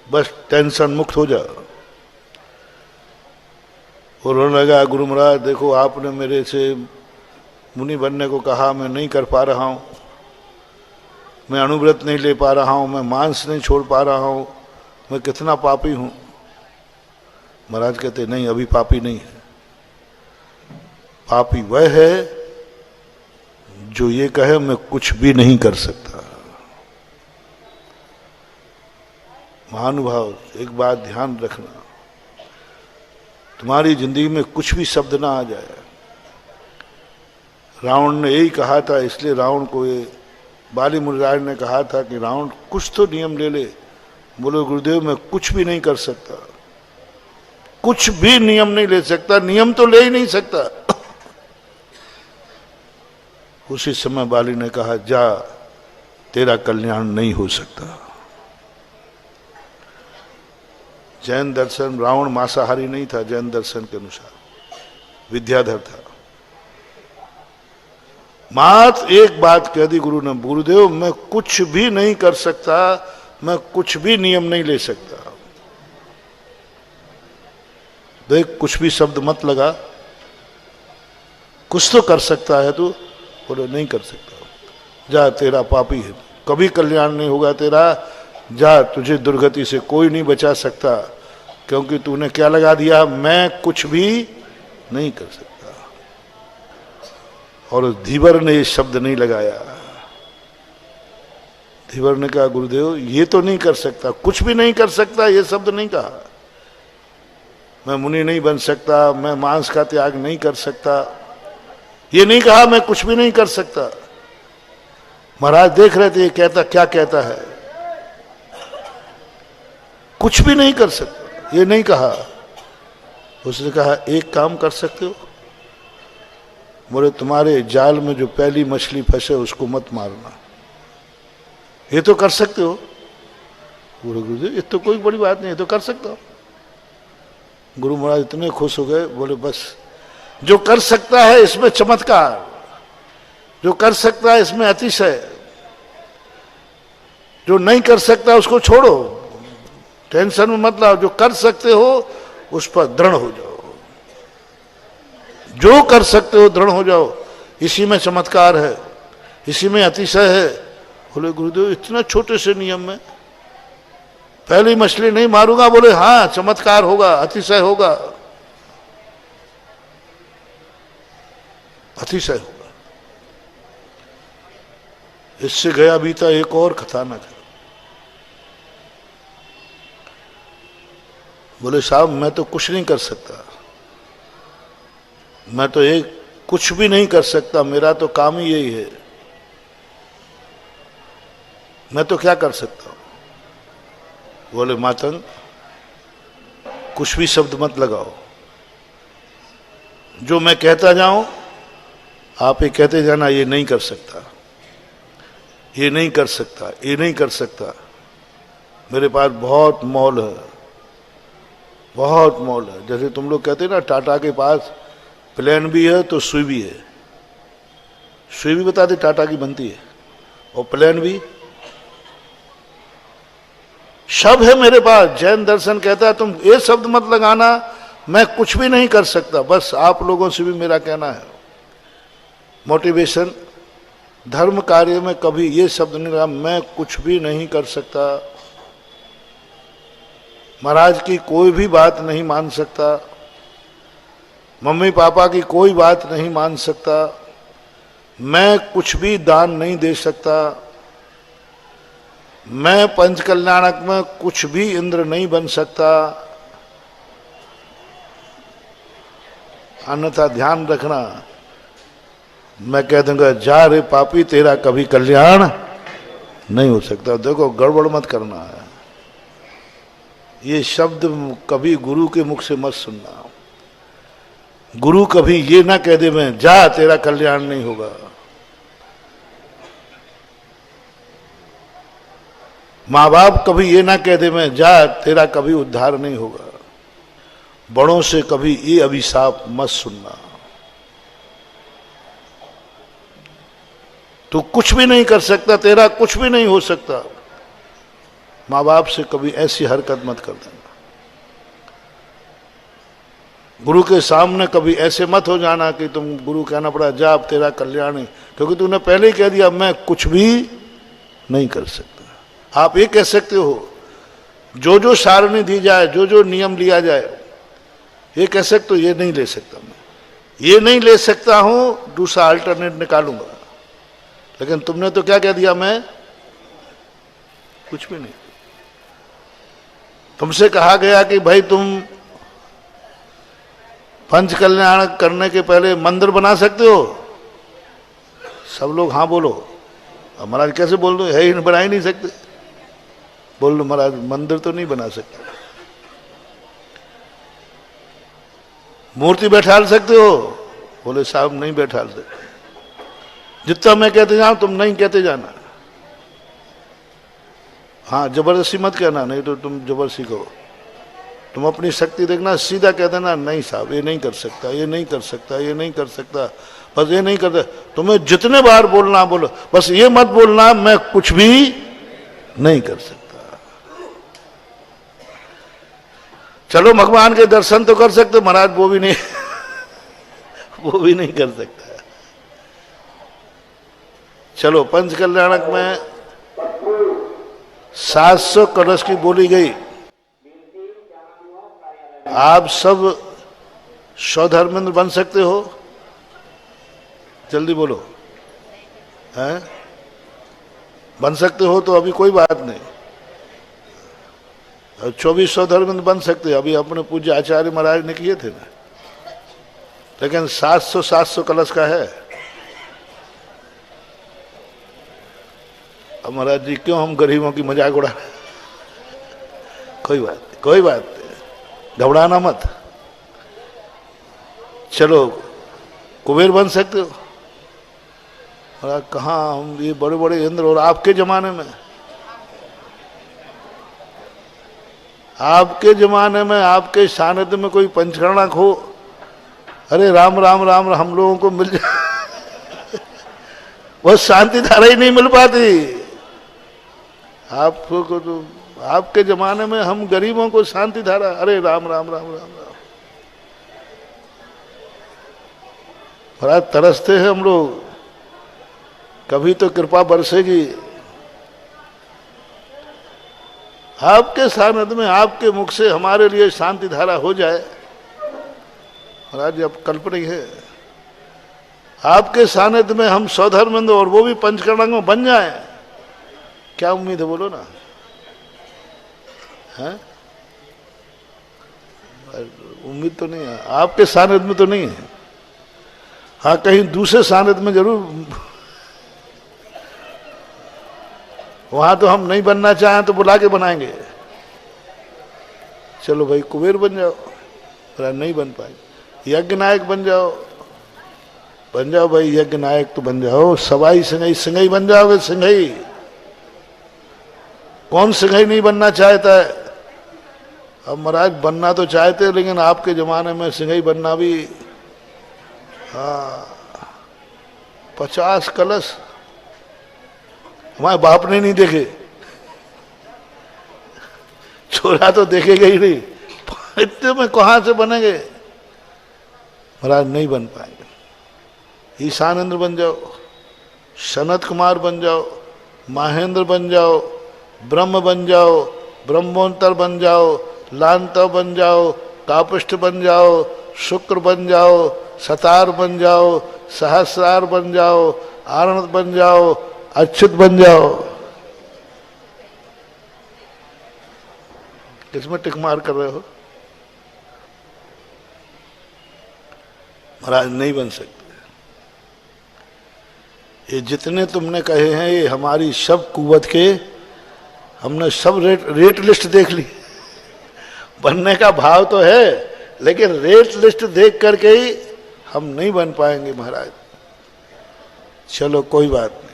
बस टेंशन मुक्त हो जाओ। और रोने लगा गुरु महाराज देखो आपने मेरे से मुनि बनने को कहा, मैं नहीं कर पा रहा हूं, मैं अनुव्रत नहीं ले पा रहा हूं, मैं मांस नहीं छोड़ पा रहा हूं, मैं कितना पापी हूं। महाराज कहते नहीं अभी पापी नहीं है, पापी वह है जो ये कहे मैं कुछ भी नहीं कर सकता। महानुभाव एक बात ध्यान रखना, तुम्हारी जिंदगी में कुछ भी शब्द ना आ जाए। रावण ने यही कहा था, इसलिए रावण को ये बाली मुनिराज ने कहा था कि रावण कुछ तो नियम ले ले। बोले गुरुदेव मैं कुछ भी नहीं कर सकता, कुछ भी नियम नहीं ले सकता, नियम तो ले ही नहीं सकता। उसी समय बाली ने कहा जा तेरा कल्याण नहीं हो सकता। जैन दर्शन, रावण मांसाहारी नहीं था जैन दर्शन के अनुसार, विद्याधर था। मात्र एक बात कह दी गुरु ने, गुरुदेव मैं कुछ भी नहीं कर सकता, मैं कुछ भी नियम नहीं ले सकता। देख कुछ भी शब्द मत लगा, कुछ तो कर सकता है तू। बोले नहीं कर सकता, जा तेरा पापी है, कभी कल्याण नहीं होगा तेरा, जा तुझे दुर्गति से कोई नहीं बचा सकता, क्योंकि तूने क्या लगा दिया, मैं कुछ भी नहीं कर सकता। और धीवर ने ये शब्द नहीं लगाया। धीवर ने कहा गुरुदेव ये तो नहीं कर सकता, कुछ भी नहीं कर सकता, ये शब्द नहीं कहा। मैं मुनि नहीं बन सकता, मैं मांस का त्याग नहीं कर सकता, ये नहीं कहा मैं कुछ भी नहीं कर सकता। महाराज देख रहे थे ये कहता क्या कहता है, कुछ भी नहीं कर सकता, ये नहीं कहा। उसने कहा एक काम कर सकते हो, बोले तुम्हारे जाल में जो पहली मछली फंसे उसको मत मारना, ये तो कर सकते हो। बोले गुरुदेव ये तो कोई बड़ी बात नहीं, ये तो कर सकता हूं। गुरु महाराज इतने खुश हो गए, बोले बस जो कर सकता है इसमें चमत्कार, जो कर सकता है इसमें अतिशय, जो नहीं कर सकता उसको छोड़ो, टेंशन में मत लाओ, जो कर सकते हो उस पर दृढ़ हो जाओ, जो कर सकते हो दृढ़ हो जाओ, इसी में चमत्कार है, इसी में अतिशय है। बोले गुरुदेव इतना छोटे से नियम में पहली मछली नहीं मारूंगा, बोले हाँ चमत्कार होगा, अतिशय होगा, अतिशय होगा। इससे गया बीता एक और कथानक है। बोले साहब मैं तो कुछ नहीं कर सकता, मैं तो एक कुछ भी नहीं कर सकता, मेरा तो काम ही यही है, मैं तो क्या कर सकता हूं। बोले मातंग कुछ भी शब्द मत लगाओ, जो मैं कहता जाऊं आप ये कहते जाना, ये नहीं कर सकता, ये नहीं कर सकता, ये नहीं कर सकता। मेरे पास बहुत मॉल है, बहुत मॉल है। जैसे तुम लोग कहते ना टाटा के पास प्लेन भी है तो सुई भी है। सुई भी बता दे टाटा की बनती है, और प्लेन भी, सब है मेरे पास। जैन दर्शन कहता है तुम ये शब्द मत लगाना, मैं कुछ भी नहीं कर सकता। बस आप लोगों से भी मेरा कहना है, मोटिवेशन धर्म कार्य में कभी ये शब्द नहीं लगा, मैं कुछ भी नहीं कर सकता। महाराज की कोई भी बात नहीं मान सकता, मम्मी पापा की कोई बात नहीं मान सकता, मैं कुछ भी दान नहीं दे सकता, मैं पंच कल्याणक में कुछ भी इंद्र नहीं बन सकता। अन्यथा ध्यान रखना, मैं कह दूंगा जा रे पापी तेरा कभी कल्याण नहीं हो सकता। देखो गड़बड़ मत करना है, ये शब्द कभी गुरु के मुख से मत सुनना। गुरु कभी ये ना कह दे मैं जा तेरा कल्याण नहीं होगा। माँ बाप कभी ये ना कह दे मैं जा तेरा कभी उद्धार नहीं होगा। बड़ों से कभी ये अभिशाप मत सुनना। तू कुछ भी नहीं कर सकता, तेरा कुछ भी नहीं हो सकता। माँ बाप से कभी ऐसी हरकत मत कर देना। गुरु के सामने कभी ऐसे मत हो जाना कि तुम गुरु कहना पड़ा जा अब तेरा कल्याण है, क्योंकि तूने पहले ही कह दिया मैं कुछ भी नहीं कर सकता। आप ये कह सकते हो जो जो सारणी दी जाए, जो जो नियम लिया जाए, ये कह सकते हो ये नहीं ले सकता, मैं ये नहीं ले सकता हूं, दूसरा अल्टरनेट निकालूंगा। लेकिन तुमने तो क्या कह दिया, मैं कुछ भी नहीं। तुमसे कहा गया कि भाई तुम पंच कल्याण करने के पहले मंदिर बना सकते हो। सब लोग हाँ बोलो। अब महाराज कैसे बोल दो, है ही बना ही नहीं सकते। बोल दो महाराज मंदिर तो नहीं बना सकते। मूर्ति बैठाल सकते हो, बोले साहब नहीं बैठाल सकते। जितना मैं कहते जाऊं तुम नहीं कहते जाना। हाँ जबरदस्ती मत कहना, नहीं तो तुम जबरदस्ती कहो। तुम अपनी शक्ति देखना, सीधा कह देना नहीं साहब ये नहीं कर सकता, ये नहीं कर सकता, ये नहीं कर सकता, बस ये नहीं करता। तुम्हें जितने बार बोलना बोलो, बस ये मत बोलना मैं कुछ भी नहीं कर सकता। चलो भगवान के दर्शन तो कर सकते, महाराज वो भी नहीं वो भी नहीं कर सकता। चलो पंच कल्याणक में 700 कलश की बोली गई। आप सब स्वधर्मेंद्र बन सकते हो, जल्दी बोलो। हैं बन सकते हो तो अभी कोई बात नहीं। 2400 धर्मेंद्र बन सकते हो, अभी अपने पूज्य आचार्य महाराज ने किए थे ना। लेकिन 700 कलश का है। अब महाराज जी क्यों हम गरीबों की मजाक उड़ा। कोई बात नहीं, कोई बात नहीं, घबराना मत। चलो कुबेर बन सकते हो। महाराज कहाँ, हम ये बड़े बड़े इंद्र, और आपके जमाने में, आपके जमाने में आपके सानिध्य में कोई पंचकर्णक हो, अरे राम राम राम हम लोगों को मिल जाए वो शांति धारा ही नहीं मिल पाती। आपको तो आपके जमाने में हम गरीबों को शांति धारा, अरे राम राम राम राम राम। महाराज तरसते हैं हम लोग, कभी तो कृपा बरसेगी। आपके सानिध्य में आपके मुख से हमारे लिए शांति धारा हो जाए। महाराज अब कल्पना है, आपके सानिध्य में हम स्वधर्मेंद्र और वो भी पंचकर्णक में बन जाए। क्या उम्मीद है बोलो ना, है? उम्मीद तो नहीं है, आपके सानिध्य में तो नहीं है। हाँ कहीं दूसरे सानिध्य में जरूर, वहां तो हम नहीं बनना चाहें तो बुला के बनाएंगे। चलो भाई कुबेर बन जाओ, नहीं बन पाए। यज्ञ नायक बन जाओ भाई, यज्ञ नायक तो बन जाओ। सवाई सिंघई, सिंघई बन जाओगे सिंघई। कौन सिंघई नहीं बनना चाहता है? अब महाराज बनना तो चाहते, लेकिन आपके जमाने में सिंघई बनना भी 50 कलश हमारे बाप ने नहीं देखे, छोरा तो देखेगा ही नहीं, इतने में कहां से बनेंगे? महाराज नहीं बन पाएंगे। ईशानेंद्र बन जाओ, सनत कुमार बन जाओ, महेंद्र बन जाओ, ब्रह्म बन जाओ, ब्रह्मोत्तर बन जाओ, लांतव बन जाओ, कापिष्ठ बन जाओ, शुक्र बन जाओ, सतार बन जाओ, सहस्रार बन जाओ, आनंद बन जाओ, अच्युत बन जाओ। किसमें टिक मार कर रहे हो? महाराज नहीं बन सकते। ये जितने तुमने कहे हैं ये हमारी सब कुव्वत के, हमने सब रेट लिस्ट देख ली। बनने का भाव तो है, लेकिन रेट लिस्ट देख करके ही हम नहीं बन पाएंगे महाराज। चलो कोई बात नहीं,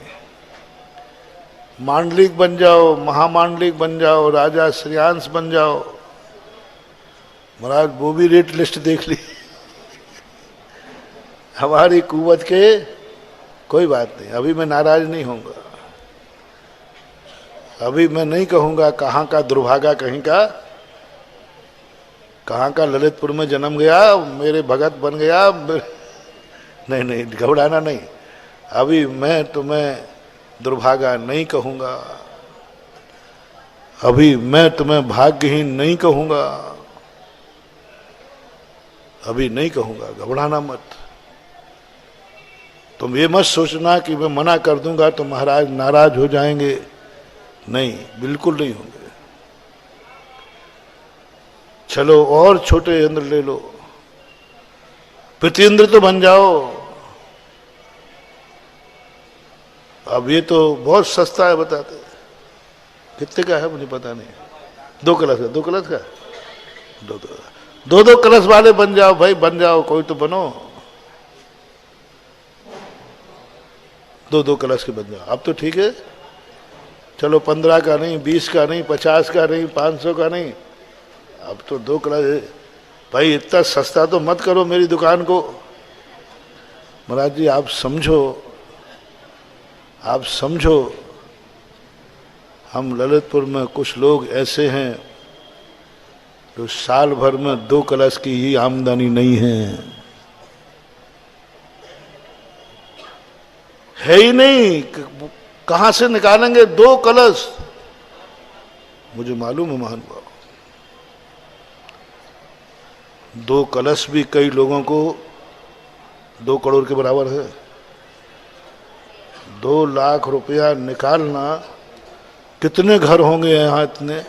मांडलिक बन जाओ, महामांडलिक बन जाओ, राजा श्रेयांश बन जाओ। महाराज वो भी रेट लिस्ट देख ली हमारी कुव्वत के। कोई बात नहीं, अभी मैं नाराज नहीं होऊंगा। अभी मैं नहीं कहूंगा कहाँ का दुर्भागा कहीं का, कहाँ का ललितपुर में जन्म गया, मेरे भगत बन गया। नहीं नहीं, घबराना नहीं। अभी मैं तुम्हें दुर्भागा नहीं कहूंगा, अभी मैं तुम्हें भाग्यहीन नहीं कहूंगा, अभी नहीं कहूंगा। घबराना मत। तुम ये मत सोचना कि मैं मना कर दूंगा तो महाराज नाराज हो जाएंगे। नहीं, बिल्कुल नहीं होंगे। चलो और छोटे इंद्र ले लो, प्रतीन्द्र तो बन जाओ। अब ये तो बहुत सस्ता है, बताते कितने का है मुझे पता नहीं। 2 कलश का, 2 कलश का, दो कलश वाले बन जाओ भाई, बन जाओ, कोई तो बनो। 2 कलश के बन जाओ। अब तो ठीक है, चलो 15 का नहीं, 20 का नहीं, 50 का नहीं, 500 का नहीं, अब तो 2 कलश है भाई। इतना सस्ता तो मत करो मेरी दुकान को। महाराज जी आप समझो, आप समझो, हम ललितपुर में कुछ लोग ऐसे हैं जो साल भर में 2 कलश की ही आमदनी नहीं है ही नहीं। कहां से निकालेंगे 2 कलश? मुझे मालूम है महान बाबू, 2 कलश भी कई लोगों को 2 करोड़ के बराबर है। 2 लाख रुपया निकालना, कितने घर होंगे यहाँ इतने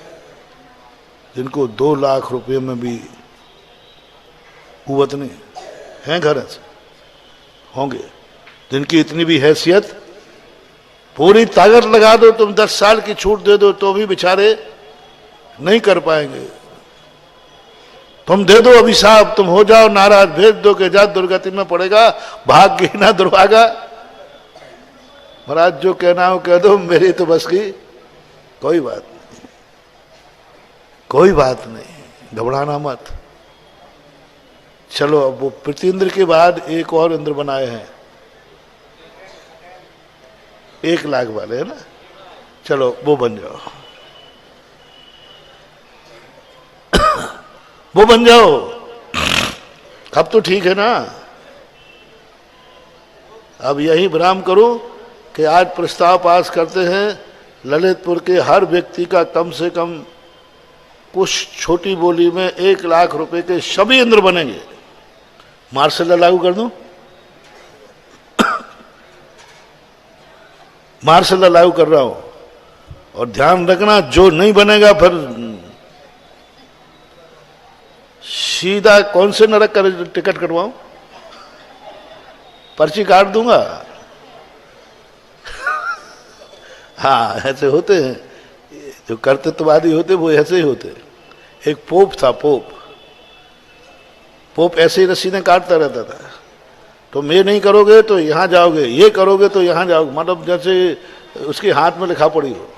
जिनको 2 लाख रुपये में भी कुव्वत नहीं है? घर ऐसे होंगे जिनकी इतनी भी हैसियत, पूरी ताकत लगा दो तुम, 10 साल की छूट दे दो तो भी बेचारे नहीं कर पाएंगे। तुम दे दो अभिशाप, तुम हो जाओ नाराज, भेज दो कि जा दुर्गति में पड़ेगा, भाग्य ना दुर्भागा। महाराज जो कहना हो कह दो, मेरी तो बस की कोई बात नहीं, कोई बात नहीं, घबराना मत। चलो अब वो प्रतीन्द्र के बाद एक और इंद्र बनाए हैं, 1 लाख वाले, है ना? चलो वो बन जाओ, वो बन जाओ। अब तो ठीक है ना? अब यही विराम करूं कि आज प्रस्ताव पास करते हैं, ललितपुर के हर व्यक्ति का कम से कम कुछ छोटी बोली में 1 लाख रुपए के सभी इंद्र बनेंगे। मार्शल लागू कर दूं? मार्शल लागू कर रहा हूं, और ध्यान रखना जो नहीं बनेगा फिर सीधा कौन से नरक का टिकट कटवाऊं, पर्ची काट दूंगा। हाँ ऐसे होते हैं जो कर्तृत्ववादी होते, वो ऐसे ही होते। एक पोप था, पोप पोप ऐसे ही रस्सी ने काटता रहता था, तुम ये नहीं करोगे तो यहाँ जाओगे, ये करोगे तो यहाँ जाओगे, मतलब जैसे उसके हाथ में लिखा पड़ी हो।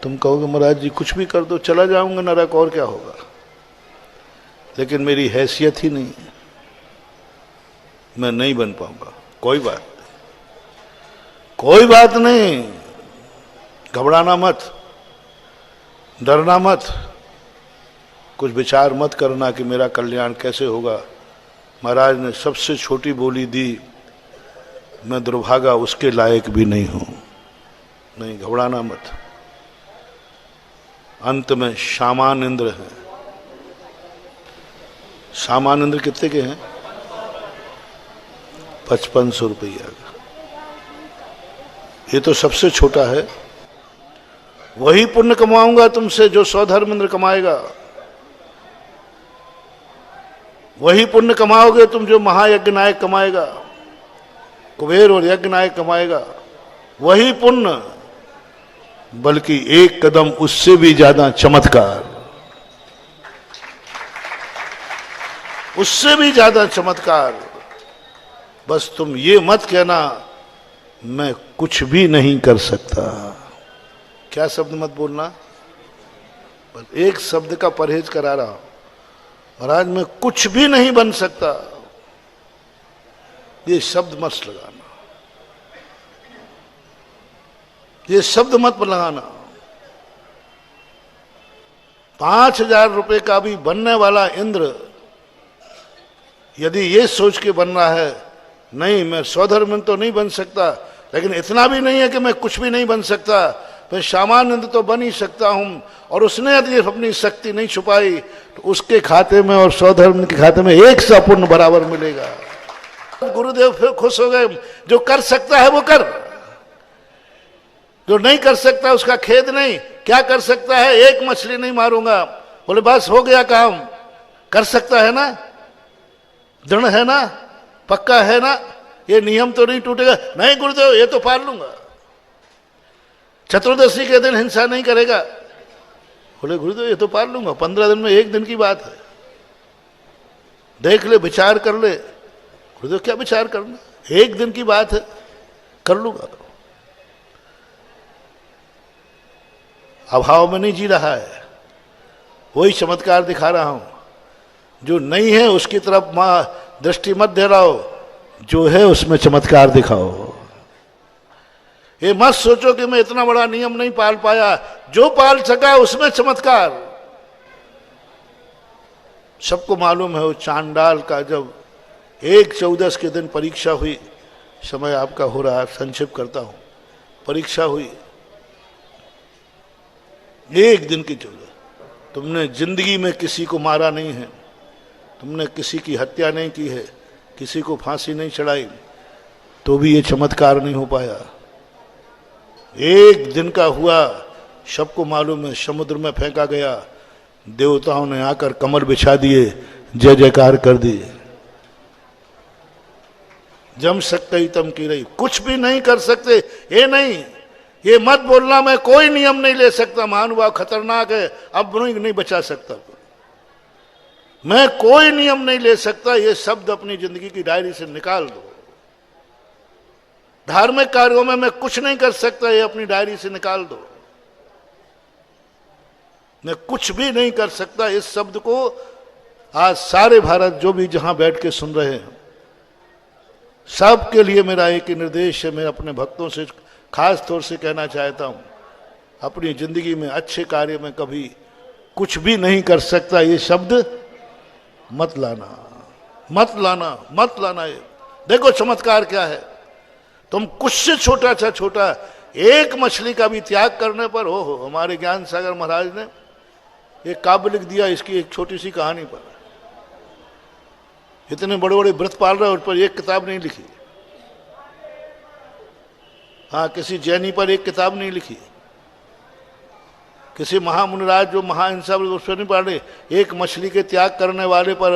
तुम कहोगे महाराज जी कुछ भी कर दो, चला जाऊंगा नरक, और क्या होगा। लेकिन मेरी हैसियत ही नहीं, मैं नहीं बन पाऊंगा। कोई बात नहीं, कोई बात नहीं, घबराना मत, डरना मत, कुछ विचार मत करना कि मेरा कल्याण कैसे होगा। महाराज ने सबसे छोटी बोली दी, मैं दुर्भागा उसके लायक भी नहीं हूं। नहीं, घबराना मत। अंत में शामानिंद्र हैं। शामानिंद्र कितने के हैं? 5500 रुपया का। ये तो सबसे छोटा है। वही पुण्य कमाऊंगा तुमसे जो स्वधर्मेंद्र कमाएगा। वही पुण्य कमाओगे तुम जो महायज्ञ नायक कमाएगा, कुबेर और यज्ञ नायक कमाएगा। वही पुण्य, बल्कि एक कदम उससे भी ज्यादा चमत्कार, उससे भी ज्यादा चमत्कार। बस तुम ये मत कहना मैं कुछ भी नहीं कर सकता। क्या शब्द मत बोलना, बस एक शब्द का परहेज करा रहा हूं, महाराज मैं कुछ भी नहीं बन सकता, ये शब्द मत लगाना, ये शब्द मत लगाना। 5000 रुपए का भी बनने वाला इंद्र यदि ये सोच के बन रहा है, नहीं मैं स्वधर्म तो नहीं बन सकता, लेकिन इतना भी नहीं है कि मैं कुछ भी नहीं बन सकता, मैं सामान्य तो बन ही सकता हूं, और उसने यदि अपनी शक्ति नहीं छुपाई तो उसके खाते में और स्वधर्म के खाते में एक सा पुण्य बराबर मिलेगा। गुरुदेव फिर खुश हो गए, जो कर सकता है वो कर, जो नहीं कर सकता उसका खेद नहीं। क्या कर सकता है? एक मछली नहीं मारूंगा। बोले बस हो गया काम। कर सकता है ना, दृढ़ है ना, पक्का है ना, ये नियम तो नहीं टूटेगा। नहीं गुरुदेव ये तो पार लूंगा। चतुर्दशी के दिन हिंसा नहीं करेगा। बोले गुरुदेव ये तो पार लूंगा, 15 दिन में, एक दिन की बात है, देख ले, विचार कर ले। गुरुदेव क्या विचार करना, एक दिन की बात है, कर लूंगा। अभाव में नहीं जी रहा है, वही चमत्कार दिखा रहा हूं। जो नहीं है उसकी तरफ दृष्टि मत दे रहा हो, जो है उसमें चमत्कार दिखाओ। ये मत सोचो कि मैं इतना बड़ा नियम नहीं पाल पाया, जो पाल सका उसमें चमत्कार। सबको मालूम है वो चांडाल का जब 1/14 के दिन परीक्षा हुई, समय आपका हो रहा है, संक्षिप्त करता हूं। परीक्षा हुई 1 दिन की 14। तुमने जिंदगी में किसी को मारा नहीं है, तुमने किसी की हत्या नहीं की है, किसी को फांसी नहीं चढ़ाई, तो भी ये चमत्कार नहीं हो पाया। 1 दिन का हुआ, सबको मालूम है, समुद्र में फेंका गया, देवताओं ने आकर कमर बिछा दिए, जय जयकार कर दिए। जम सकते तम की रही, कुछ भी नहीं कर सकते। ये नहीं, ये मत बोलना मैं कोई नियम नहीं ले सकता, महानुभाव खतरनाक है, अब नहीं बचा सकता, मैं कोई नियम नहीं ले सकता। ये शब्द अपनी जिंदगी की डायरी से निकाल दो। धार्मिक कार्यों में मैं कुछ नहीं कर सकता, ये अपनी डायरी से निकाल दो। मैं कुछ भी नहीं कर सकता, इस शब्द को आज सारे भारत जो भी जहां बैठ के सुन रहे हैं, सबके लिए मेरा एक ही निर्देश है। मैं अपने भक्तों से खास तौर से कहना चाहता हूं, अपनी जिंदगी में अच्छे कार्य में कभी कुछ भी नहीं कर सकता, ये शब्द मत लाना, मत लाना, मत लाना। ये देखो चमत्कार क्या है। तुम कुछ से छोटा सा छोटा एक मछली का भी त्याग करने पर, हो हमारे ज्ञान सागर महाराज ने एक काव्य लिख दिया इसकी एक छोटी सी कहानी पर। इतने बड़े बड़े व्रत पाल रहे, उस पर एक किताब नहीं लिखी। हाँ, किसी जैनी पर एक किताब नहीं लिखी, किसी महामुनिराज जो महाहिंसा उस पर नहीं पढ़ रहे। एक मछली के त्याग करने वाले पर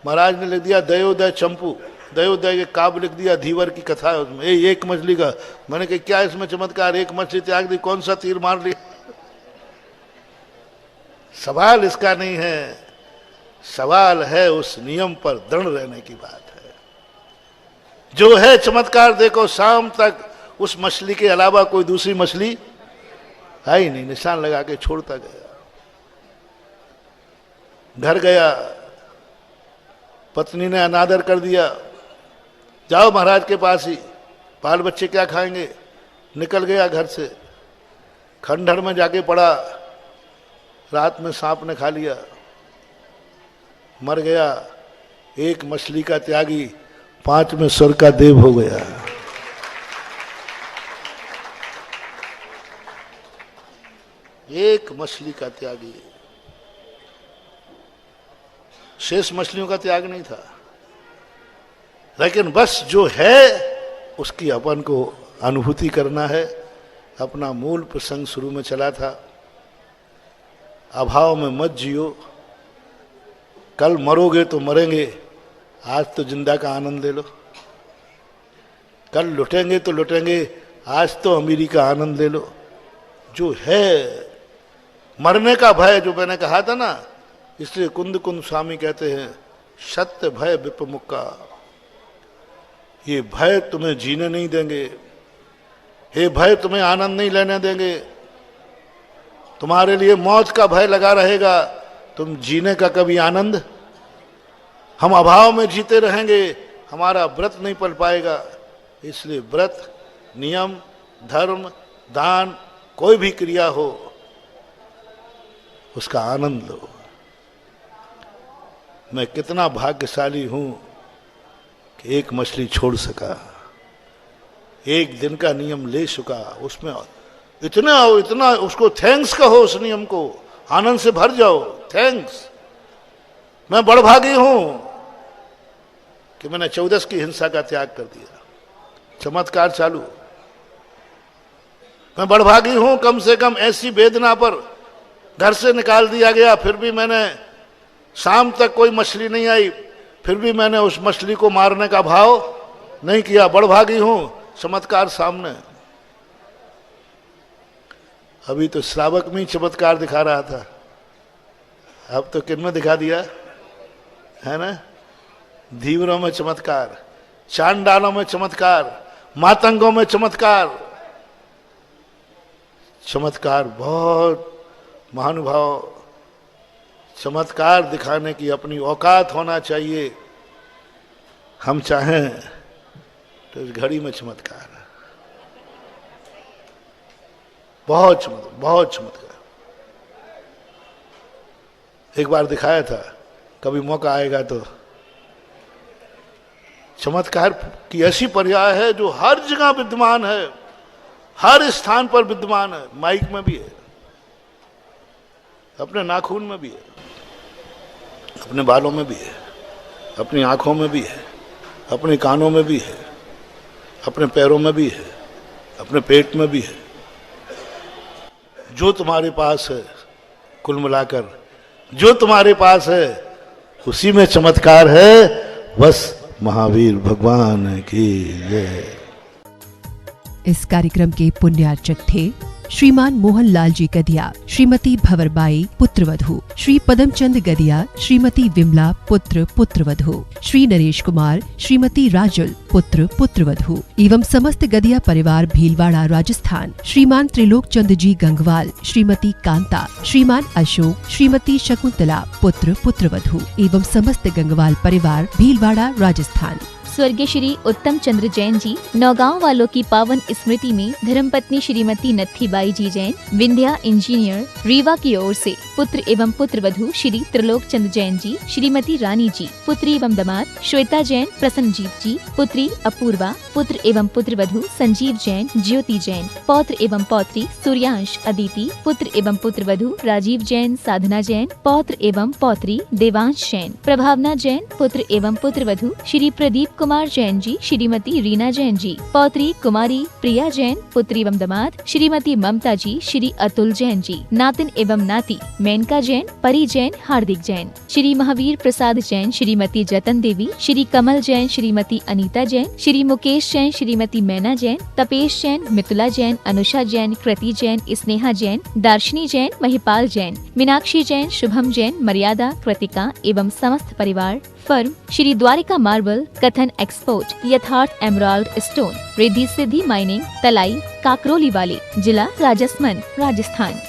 महाराज ने लिख दिया दयोदय चंपू, दयोदय के काव्य लिख दिया, धीवर की कथा है उसमें, एक मछली का। मैंने कहा क्या इसमें चमत्कार, एक मछली त्याग दी, कौन सा तीर मार लिया। सवाल इसका नहीं है, सवाल है उस नियम पर दृढ़ रहने की बात है। जो है चमत्कार देखो, शाम तक उस मछली के अलावा कोई दूसरी मछली आई नहीं, निशान लगा के छोड़ता गया। घर गया, पत्नी ने अनादर कर दिया, जाओ महाराज के पास ही, बाल बच्चे क्या खाएंगे। निकल गया घर से, खंडहर में जाके पड़ा, रात में सांप ने खा लिया, मर गया। एक मछली का त्यागी 5 में स्वर्ग का देव हो गया। एक मछली का त्यागी, शेष मछलियों का त्याग नहीं था। लेकिन बस जो है उसकी अपन को अनुभूति करना है। अपना मूल प्रसंग शुरू में चला था, अभाव में मत जियो, कल मरोगे तो मरेंगे, आज तो जिंदा का आनंद ले लो। कल लुटेंगे तो लुटेंगे, आज तो अमीरी का आनंद ले लो। जो है मरने का भय, जो मैंने कहा था ना, इसलिए कुंद कुंद स्वामी कहते हैं सत्य भय विपमुक्का। ये भय तुम्हें जीने नहीं देंगे, ये भय तुम्हें आनंद नहीं लेने देंगे। तुम्हारे लिए मौत का भय लगा रहेगा, तुम जीने का कभी आनंद। हम अभाव में जीते रहेंगे, हमारा व्रत नहीं पल पाएगा। इसलिए व्रत, नियम, धर्म, दान, कोई भी क्रिया हो उसका आनंद लो। मैं कितना भाग्यशाली हूं कि एक मछली छोड़ सका, एक दिन का नियम ले चुका, उसमें इतना उसको थैंक्स कहो, उस नियम को आनंद से भर जाओ। थैंक्स, मैं बड़भागी हूं कि मैंने 14 की हिंसा का त्याग कर दिया। चमत्कार चालू। मैं बड़भागी हूं, कम से कम ऐसी वेदना पर घर से निकाल दिया गया, फिर भी मैंने, शाम तक कोई मछली नहीं आई, फिर भी मैंने उस मछली को मारने का भाव नहीं किया। बड़भागी हूं, चमत्कार सामने। अभी तो श्रावक में ही चमत्कार दिखा रहा था, अब तो किन में दिखा दिया है ना। धीवरों में चमत्कार, चांडालों में चमत्कार, मातंगों में चमत्कार। चमत्कार बहुत महानुभाव, चमत्कार दिखाने की अपनी औकात होना चाहिए। हम चाहें तो इस घड़ी में चमत्कार है, बहुत चमत्कार, बहुत चमत्कार। एक बार दिखाया था, कभी मौका आएगा तो। चमत्कार की ऐसी पर्याय है जो हर जगह विद्यमान है, हर स्थान पर विद्यमान है। माइक में भी है, अपने नाखून में भी है, अपने बालों में भी है, अपनी आंखों में भी है, अपने कानों में भी है, अपने पैरों में भी है, अपने पेट में भी है। जो तुम्हारे पास है, कुल मिलाकर जो तुम्हारे पास है उसी में चमत्कार है। बस महावीर भगवान की जय। इस कार्यक्रम के पुण्यार्चक थे श्रीमान मोहनलाल जी गदिया, श्रीमती भंवरबाई पुत्रवधू, श्री पदमचंद गदिया, श्रीमती विमला पुत्र पुत्रवधू, श्री नरेश कुमार, श्रीमती राजुल पुत्र पुत्रवधू एवं समस्त गदिया परिवार भीलवाड़ा राजस्थान, श्रीमान त्रिलोक चंद जी गंगवाल, श्रीमती कांता, श्रीमान अशोक, श्रीमती शकुंतला पुत्र पुत्रवधू एवं समस्त गंगवाल परिवार भीलवाड़ा राजस्थान। स्वर्गीय श्री उत्तम चंद्र जैन जी नौगांव वालों की पावन स्मृति में धर्मपत्नी श्रीमती नत्थीबाई जी जैन, विंध्या इंजीनियर, रीवा की ओर से पुत्र एवं पुत्रवधू श्री त्रिलोक चंद जैन जी, श्रीमती रानी जी, पुत्री एवं दामाद श्वेता जैन, प्रसन्नजीत जी, पुत्री अपूर्वा, पुत्र एवं पुत्रवधू संजीव जैन, ज्योति जैन, पौत्र एवं पौत्री सूर्यांश अदिति, पुत्र एवं पुत्रवधू राजीव जैन, साधना जैन, पौत्र एवं पौत्री देवांश जैन, प्रभावना जैन, पुत्र एवं पुत्रवधू श्री प्रदीप कुमार जैन जी, श्रीमती रीना जैन जी, पौत्री कुमारी प्रिया जैन, पुत्री एवं दामाद श्रीमती ममता जी, श्री अतुल जैन जी, नातिन एवं नाती मेनका जैन, परी जैन, हार्दिक जैन, श्री महावीर प्रसाद जैन, श्रीमती जतन देवी, श्री कमल जैन, श्रीमती अनीता जैन, श्री मुकेश जैन, श्रीमती मैना जैन, तपेश जैन, मितुला जैन, अनुषा जैन, कृति जैन, स्नेहा जैन, दार्शनी जैन, महिपाल जैन, मीनाक्षी जैन, शुभम जैन, मर्यादा, कृतिका एवं समस्त परिवार। फर्म श्री द्वारिका मार्बल, कथन एक्सपोर्ट, यथार्थ emerald stone, Riddhi Siddhi mining, तलाई, काकरोली वाली, जिला राजसमंद, राजस्थान।